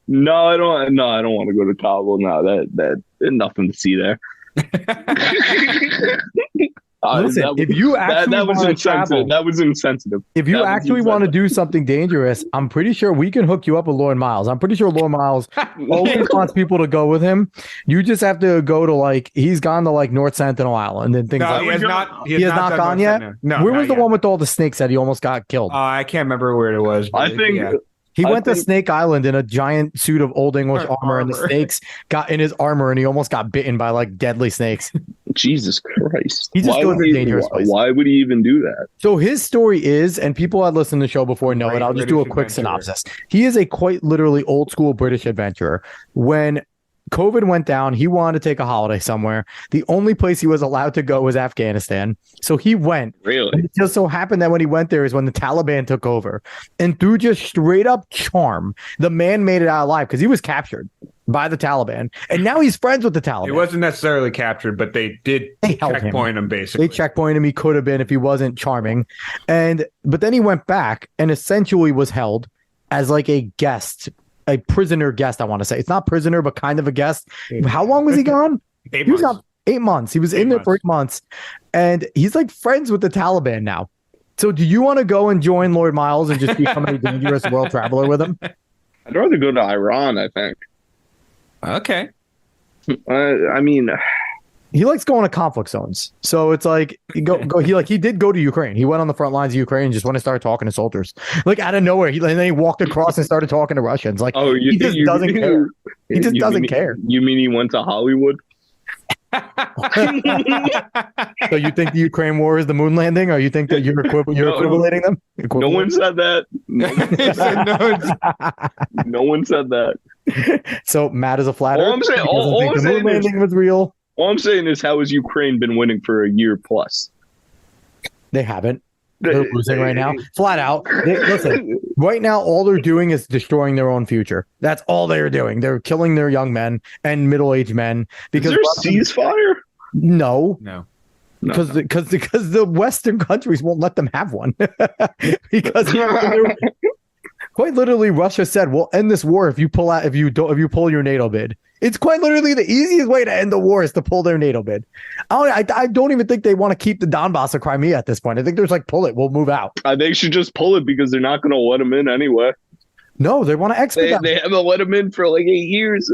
No, I don't. No, I don't want to go to Kabul. No, that there's nothing to see there. Listen, if you actually that was want to insensitive. travel, That was insensitive. if you actually want to do something dangerous, I'm pretty sure we can hook you up with Lord Miles. I'm pretty sure Lord Miles always wants people to go with him. You just have to go to he's gone to North Sentinel Island and things No, he has not gone yet. No, where was the one with all the snakes that he almost got killed? I can't remember where it was. I think. Yeah. He went to Snake Island in a giant suit of Old English armor, and the snakes got in his armor, and he almost got bitten by deadly snakes. Jesus Christ! He just goes to dangerous places. Why would he even do that? So his story is, and people that listen to the show before know it, I'll just do a quick synopsis. He is a quite literally old school British adventurer. When COVID went down, he wanted to take a holiday somewhere. The only place he was allowed to go was Afghanistan. So he went. Really? And it just so happened that when he went there is when the Taliban took over. And through just straight up charm, the man made it out alive because he was captured by the Taliban. And now he's friends with the Taliban. He wasn't necessarily captured, but they checkpoint him basically. They checkpointed him. He could have been if he wasn't charming. But then he went back and essentially was held as a guest. A prisoner guest, I want to say. It's not prisoner, but kind of a guest. How long was he gone? 8 months. He was gone 8 months. He was in there for 8 months. And he's friends with the Taliban now. So do you want to go and join Lord Miles and just become a dangerous world traveler with him? I'd rather go to Iran, I think. Okay. I mean... He likes going to conflict zones. So it's he did go to Ukraine. He went on the front lines of Ukraine and just went to start talking to soldiers. Out of nowhere. And then he walked across and started talking to Russians. He just doesn't care. He just doesn't care. You mean he went to Hollywood? So you think the Ukraine war is the moon landing, or you think that you're equivalating them? No one said that. No one said that. So Matt is a flat earther. All I'm the saying moon landing was real. All I'm saying is, how has Ukraine been winning for a year plus? They haven't. They're losing right now. Flat out. Listen, right now, all they're doing is destroying their own future. That's all they're doing. They're killing their young men and middle-aged men. Because is there a ceasefire? No. Because the Western countries won't let them have one. Because quite literally, Russia said, "We'll end this war if you pull your NATO bid." It's quite literally the easiest way to end the war is to pull their NATO bid. I don't even think they want to keep the Donbass of Crimea at this point. I think there's pull it, we'll move out. They should just pull it because they're not going to let them in anyway. No, they want to expedite. They haven't let them in for 8 years.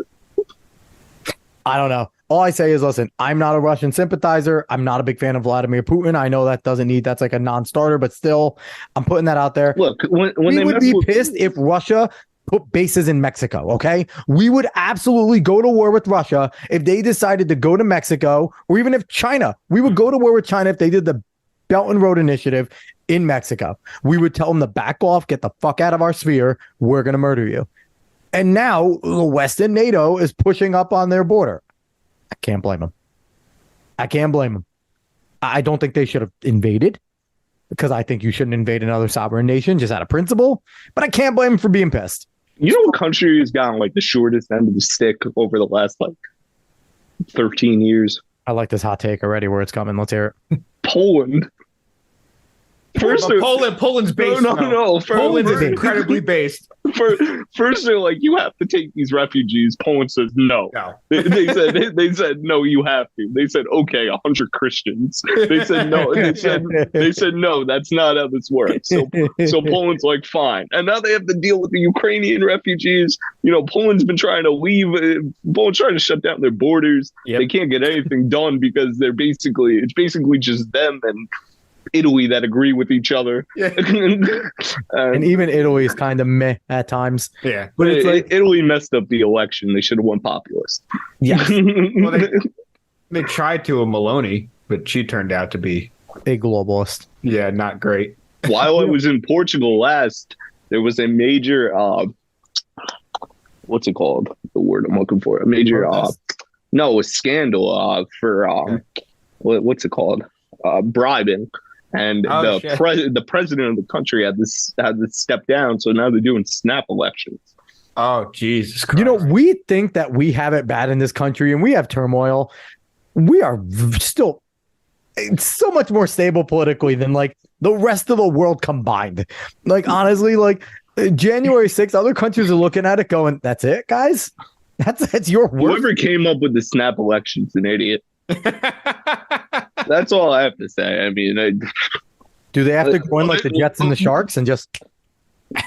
I don't know. All I say is, listen, I'm not a Russian sympathizer. I'm not a big fan of Vladimir Putin. I know that's a non-starter, but still, I'm putting that out there. Look, when we would be pissed if Russia put bases in Mexico, okay? We would absolutely go to war with Russia if they decided to go to Mexico, or even if China, we would go to war with China if they did the Belt and Road Initiative in Mexico. We would tell them to back off, get the fuck out of our sphere. We're going to murder you. And now the West and NATO is pushing up on their border. I can't blame them. I don't think they should have invaded, because I think you shouldn't invade another sovereign nation just out of principle, but I can't blame them for being pissed. You know what country has gotten the shortest end of the stick over the last 13 years? I like this hot take already, where it's coming. Let's hear it. Poland. Poland's based. No. Poland is incredibly based. First, they're like, you have to take these refugees. Poland says no. They said no, you have to. They said okay, 100 Christians. They said no. They said no. That's not how this works. So Poland's like, fine. And now they have to deal with the Ukrainian refugees. Poland's been trying to leave. Poland's trying to shut down their borders. Yep. They can't get anything done because it's basically just them and Italy that agree with each other. Yeah. And even Italy is kind of meh at times. Yeah. But it's Italy messed up the election. They should have won populist. Yes. Well, they tried to a Maloney, but she turned out to be a globalist. Yeah, not great. While I was in Portugal last, there was a major what's it called? The word I'm looking for. A major a scandal for what's it called? Bribing. And the president of the country had to step down, so now they're doing snap elections. Oh, Jesus Christ. We think that we have it bad in this country, and we have turmoil. We are still so much more stable politically than the rest of the world combined. Honestly, January 6th, other countries are looking at it going, that's it, guys? That's your word. Whoever came up with the snap election's an idiot. That's all I have to say. I mean, Do they have to go in like the Jets and the Sharks and just?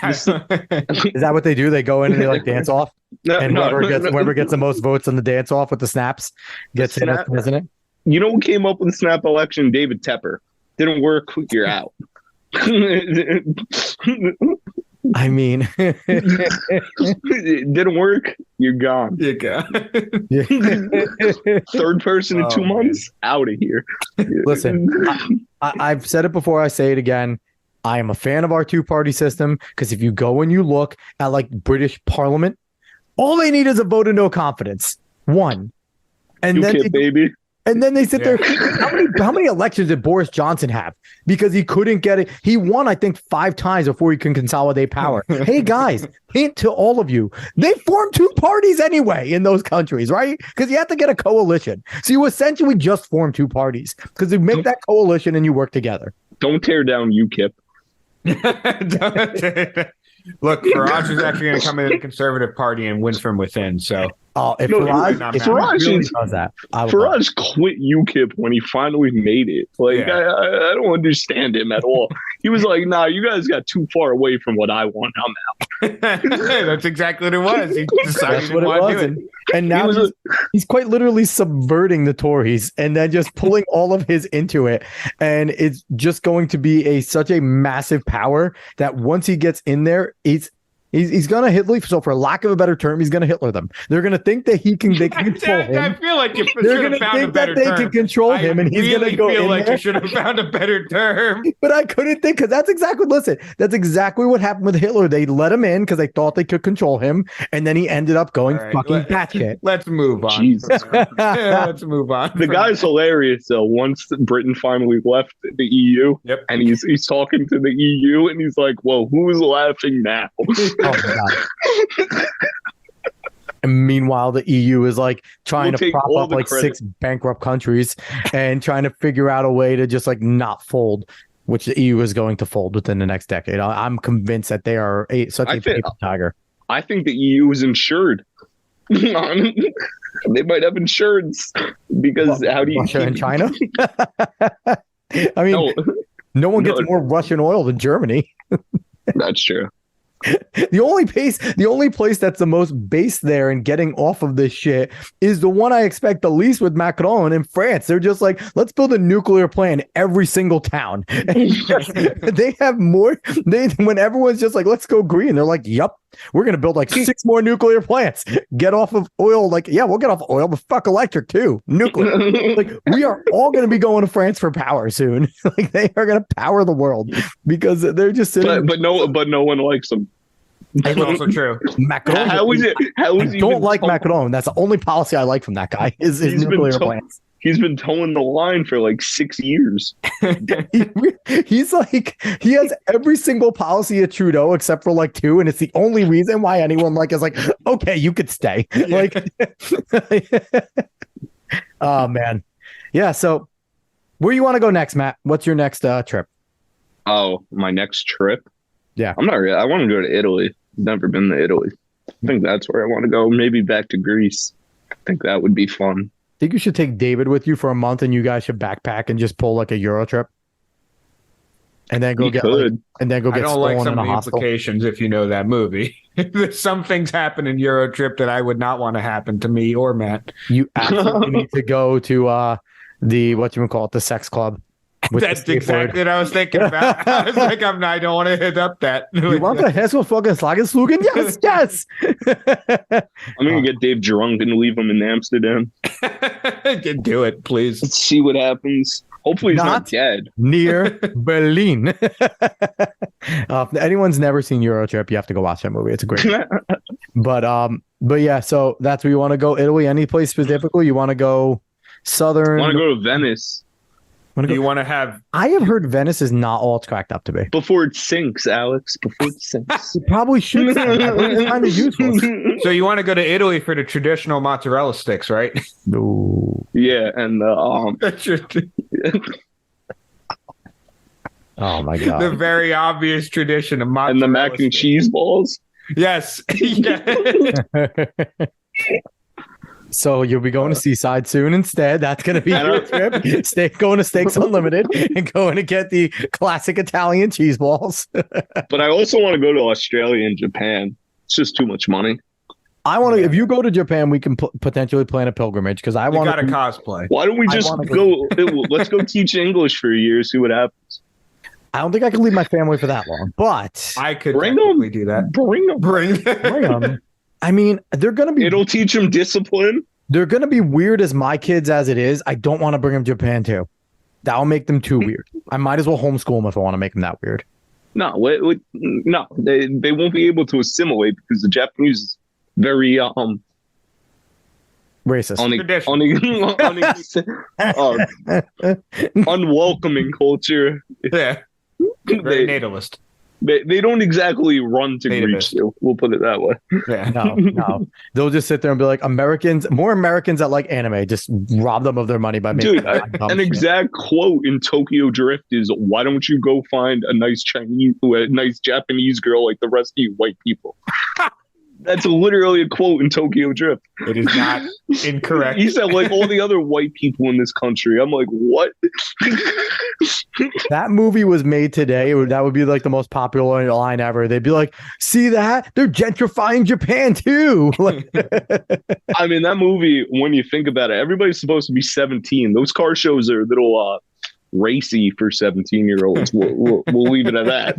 Is that what they do? They go in and they like dance off, and whoever gets the most votes on the dance off with the snaps gets in as president. You know who came up with the snap election? David Tepper. Didn't work. You're out. I mean, it didn't work. You're gone. You go. Third person in 2 months. Out of here. Listen, I've said it before. I say it again. I am a fan of our two-party system because if you go and you look at like British Parliament, all they need is a vote of no confidence. One, and baby. And then they sit there. How many elections did Boris Johnson have? Because he couldn't get it. He won, I think, 5 times before he can consolidate power. Hey, guys, hint to all of you. They formed 2 parties anyway in those countries, right? Because you have to get a coalition. So you essentially just form 2 parties because you make that coalition and you work together. Don't tear down UKIP. Look, Farage is actually going to come in the Conservative Party and win from within. So, if Farage really does that, Farage quit UKIP when he finally made it. Like, I don't understand him at all. He was like, "Nah, you guys got too far away from what I want. I'm out." That's exactly what it was. He decided that's what it was, and now he's quite literally subverting the Tories and then just pulling all of his into it, and it's just going to be such a massive power that once he gets in there, He's gonna Hitler. So, for lack of a better term, he's gonna Hitler them. They're gonna think that they can control him. I feel like you they're gonna think that they can control him, and he's gonna go feel in like there. You should have found a better term. But I couldn't think because that's exactly what happened with Hitler. They let him in because they thought they could control him, and then he ended up going fucking batshit. Let's move on. Jesus. Let's move on. The guy's hilarious though. Once Britain finally left the EU, and he's talking to the EU, and he's like, "Whoa, who's laughing now?" Oh my God. And meanwhile, the EU is like trying to prop up like credit. 6 bankrupt countries and trying to figure out a way to just like not fold, which the EU is going to fold within the next decade. I'm convinced that they are such a paper tiger. I think the EU is insured. They might have insurance because how do you Russia and China? I mean, no one gets more Russian oil than Germany. That's true. The only place that's the most based there and getting off of this shit is the one I expect the least with Macron in France. They're just like, let's build a nuclear plant in every single town. They have more. When everyone's just like, let's go green, they're like, yup, we're gonna build like 6 more nuclear plants. Get off of oil. Like, yeah, we'll get off oil, but fuck electric too. Nuclear. Like, we are all gonna be going to France for power soon. Like, they are gonna power the world because they're just sitting. But no one likes them. That's also true. Macron. How is I don't like Macron. That's the only policy I like from that guy. Is nuclear plants. He's been towing the line for like 6 years. He's like, he has every single policy of Trudeau except for like 2, and it's the only reason why anyone like is like, okay, you could stay. Like, oh man, yeah. So, where you want to go next, Matt? What's your next trip? Oh, my next trip? Yeah, I'm not really. I want to go to Italy. Never been to Italy. I think that's where I want to go. Maybe back to Greece. I think that would be fun. Think you should take David with you for a month, and you guys should backpack and just pull like a Euro trip, and then go get stolen in a hostel. I don't like some of the implications if you know that movie. There's some things happen in Euro trip that I would not want to happen to me or Matt. You absolutely need to go to the sex club. That's exactly what I was thinking about. I was like, I don't want to hit up that. You want the Hessel fucking Slagensluggen? Yes, yes. I'm going to get Dave drunk and leave him in Amsterdam. Do it, please. Let's see what happens. Hopefully he's not dead. Near Berlin. If anyone's never seen Eurotrip, you have to go watch that movie. It's a great movie. But yeah, so that's where you want to go. Italy, any place specifically? You want to go southern? I want to go to Venice. You want to have? I have heard Venice is not all it's cracked up to be. Before it sinks, Alex. Before it sinks. You probably should. It's kind of useful. So you want to go to Italy for the traditional mozzarella sticks, right? No. Yeah, and Oh my god. The very obvious tradition of mozzarella and the mac and cheese balls. Yes. So you'll be going to Seaside soon instead. That's going to be your trip. Going to Steaks Unlimited and going to get the classic Italian cheese balls. But I also want to go to Australia and Japan. It's just too much money. I want to. If you go to Japan, we can potentially plan a pilgrimage because I want to cosplay. Why don't we just go? Let's go teach English for a year, see what happens. I don't think I can leave my family for that long, but I could technically do that. Bring them. I mean, they're going to be. It'll teach them discipline. They're going to be weird as my kids as it is. I don't want to bring them to Japan too. That'll make them too weird. I might as well homeschool them if I want to make them that weird. No, no, they won't be able to assimilate because the Japanese is very racist, unwelcoming culture. Yeah, very natalist. They don't exactly run to greet you. We'll put it that way. Yeah. No. They'll just sit there and be like, more Americans that like anime, just rob them of their money by making an exact quote in Tokyo Drift is, why don't you go find a nice Japanese girl like the rest of you white people? That's literally a quote in Tokyo Drift. It is not incorrect. He said, like all the other white people in this country. I'm like, what? That movie was made today. That would be like the most popular line ever. They'd be like, see that? They're gentrifying Japan too. I mean, that movie, when you think about it, everybody's supposed to be 17. Those car shows are a little racy for 17-year-olds. We'll leave it at that.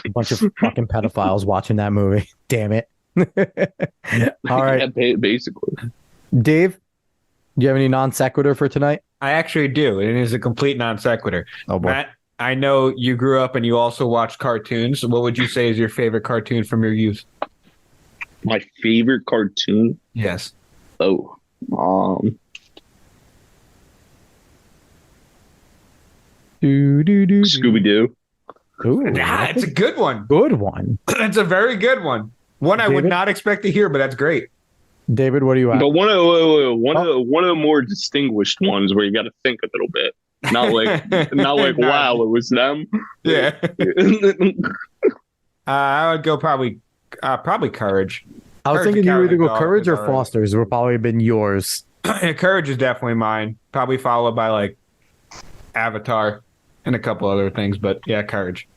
A bunch of fucking pedophiles watching that movie. Damn it. All right. Yeah, basically. Dave, do you have any non sequitur for tonight? I actually do. It is a complete non sequitur. Oh, boy. Matt, I know you grew up and you also watched cartoons. What would you say is your favorite cartoon from your youth? My favorite cartoon? Yes. Oh. Scooby-Doo. It's a good one. Good one. It's a very good one. One I would not expect to hear, but that's great. David, what are you at? But one of the more distinguished ones where you got to think a little bit, not like wow, it was them. Yeah. I would go probably Courage. I was thinking you either go Courage or Foster's. It would probably have been yours. Courage is definitely mine. Probably followed by like Avatar and a couple other things, but yeah, Courage.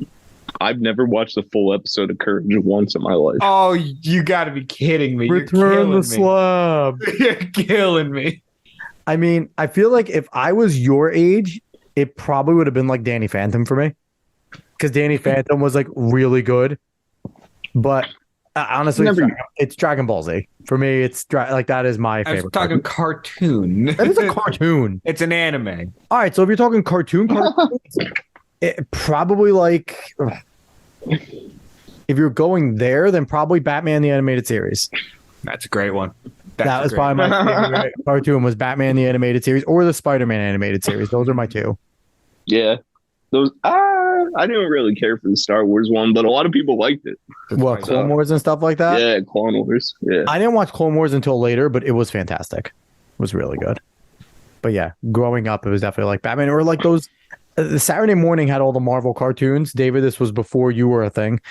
I've never watched a full episode of Courage once in my life. Oh, you got to be kidding me! Return the slab. You're killing me. I mean, I feel like if I was your age, it probably would have been like Danny Phantom for me, because Danny Phantom was like really good. But honestly, it's Dragon Ball Z for me. It's like that is my favorite. I was talking cartoon. That is a cartoon. It's an anime. All right, so if you're talking cartoons, it probably like if you're going there, then probably Batman the Animated Series. That's a great one. That was probably my favorite cartoon was Batman the Animated Series or the Spider-Man Animated Series. Those are my two. Yeah, those. I didn't really care for the Star Wars one, but a lot of people liked it. What, Clone Wars and stuff like that? Yeah, Clone Wars. Yeah, I didn't watch Clone Wars until later, but it was fantastic. It was really good. But yeah, growing up, it was definitely like Batman or like those. The Saturday morning had all the Marvel cartoons. David, this was before you were a thing.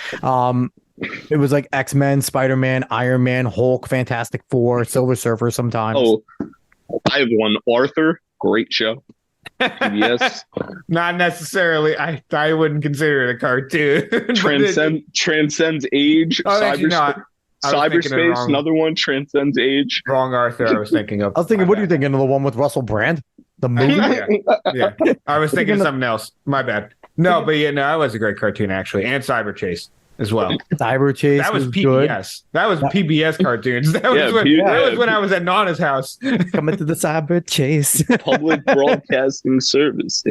It was like X-Men, Spider-Man, Iron Man, Hulk, Fantastic Four, Silver Surfer sometimes. Oh, I have one. Arthur, great show. Yes. Not necessarily. I wouldn't consider it a cartoon. Transcends age. Cyberspace, another one, transcends age. Wrong Arthur, I was thinking of. I was thinking, what are you thinking of the one with Russell Brand? The movie? Yeah. I was thinking of something else. My bad. No, but yeah, no, that was a great cartoon actually, and Cyber Chase as well. Cyber Chase. That was PBS. Good. That was PBS cartoons. That was when I was at Nana's house. Coming to the Cyber Chase. Public Broadcasting Service.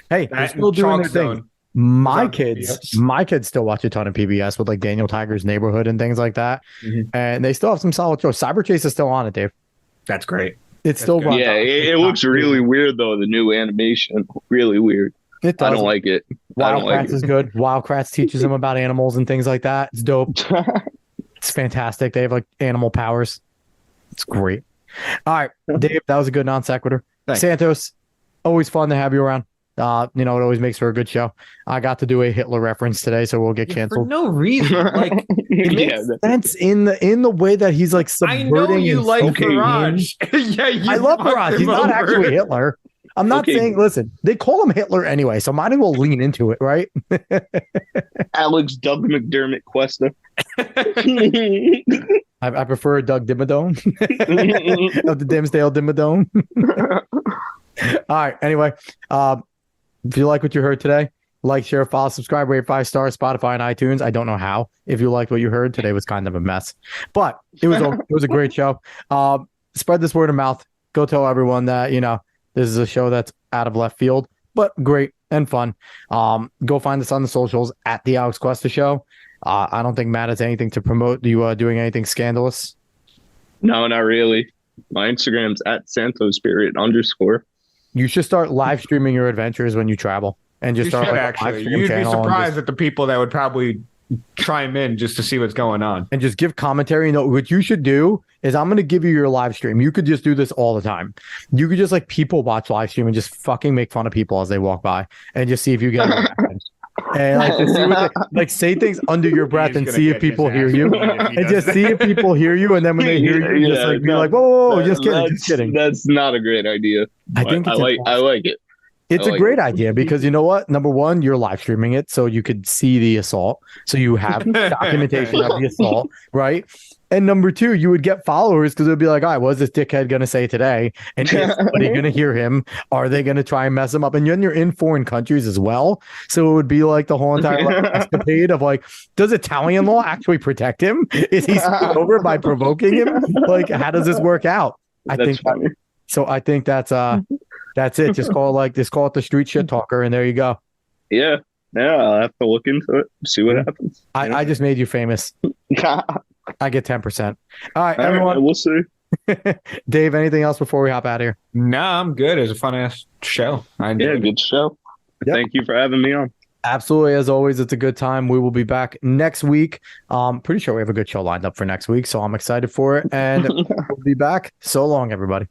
Hey, they're still doing their thing. My kids still watch a ton of PBS with like Daniel Tiger's Neighborhood and things like that. Mm-hmm. And they still have some solid shows. Cyber Chase is still on it, Dave. That's great. It's still runs. Yeah, it looks really weird though, the new animation. Really weird. It does. I don't like it. Wildcrats is good. Wildcrats teaches them about animals and things like that. It's dope. It's fantastic. They have like animal powers. It's great. All right, Dave, that was a good non sequitur. Santos, always fun to have you around. It always makes for a good show. I got to do a Hitler reference today, so we'll get For canceled. no reason. Like, It makes sense in the way that he's like subverting. I know you and like soaking in. Farage. Yeah, you I love fucked Farage. him He's not over. actually Hitler. I'm not saying. Listen, they call him Hitler anyway, so might as well lean into it, right? Alex Doug McDermott Cuesta. I prefer Doug Dimmadome of the Dimsdale Dimmadome. All right. Anyway, if you like what you heard today, like, share, follow, subscribe, rate 5 stars, Spotify and iTunes. I don't know how. If you liked what you heard today, was kind of a mess, but it was a great show. Spread this word of mouth. Go tell everyone that this is a show that's out of left field, but great and fun. Go find us on the socials at the Alex Cuesta Show. I don't think Matt has anything to promote. You doing anything scandalous? No, not really. My Instagram's at @Santos_. You should start live streaming your adventures when you travel, and just You start should like, a actually. live stream You'd be channel surprised at the people that would probably chime in just to see what's going on. and just give commentary. What you should do is I'm going to give you your live stream. You could just do this all the time. You could just like people watch live stream and just fucking make fun of people as they walk by and just see if you get and like just see what say things under your breath and see if people hear you and just see if people hear you. And then when they hear you, just like be like, whoa, just kidding. That's not a great idea. I think I like it. It's a great idea because you know what? Number one, you're live streaming it so you could see the assault. So you have documentation of the assault, right? And number two, you would get followers because it would be like, all right, what's this dickhead going to say today? And is somebody going to hear him? Are they going to try and mess him up? And then you're in foreign countries as well. So it would be like the whole entire escapade of like, does Italian law actually protect him? Is he screwed over by provoking him? Like, how does this work out? I think that's it. Just call it the street shit talker, and there you go. Yeah, I'll have to look into it, see what happens. I just made you famous. I get 10%. All right, everyone. Right, we'll see. Dave, anything else before we hop out of here? No, I'm good. It was a fun ass show. Good show. Yep. Thank you for having me on. Absolutely. As always, it's a good time. We will be back next week. Pretty sure we have a good show lined up for next week, so I'm excited for it. And we'll be back. So long, everybody.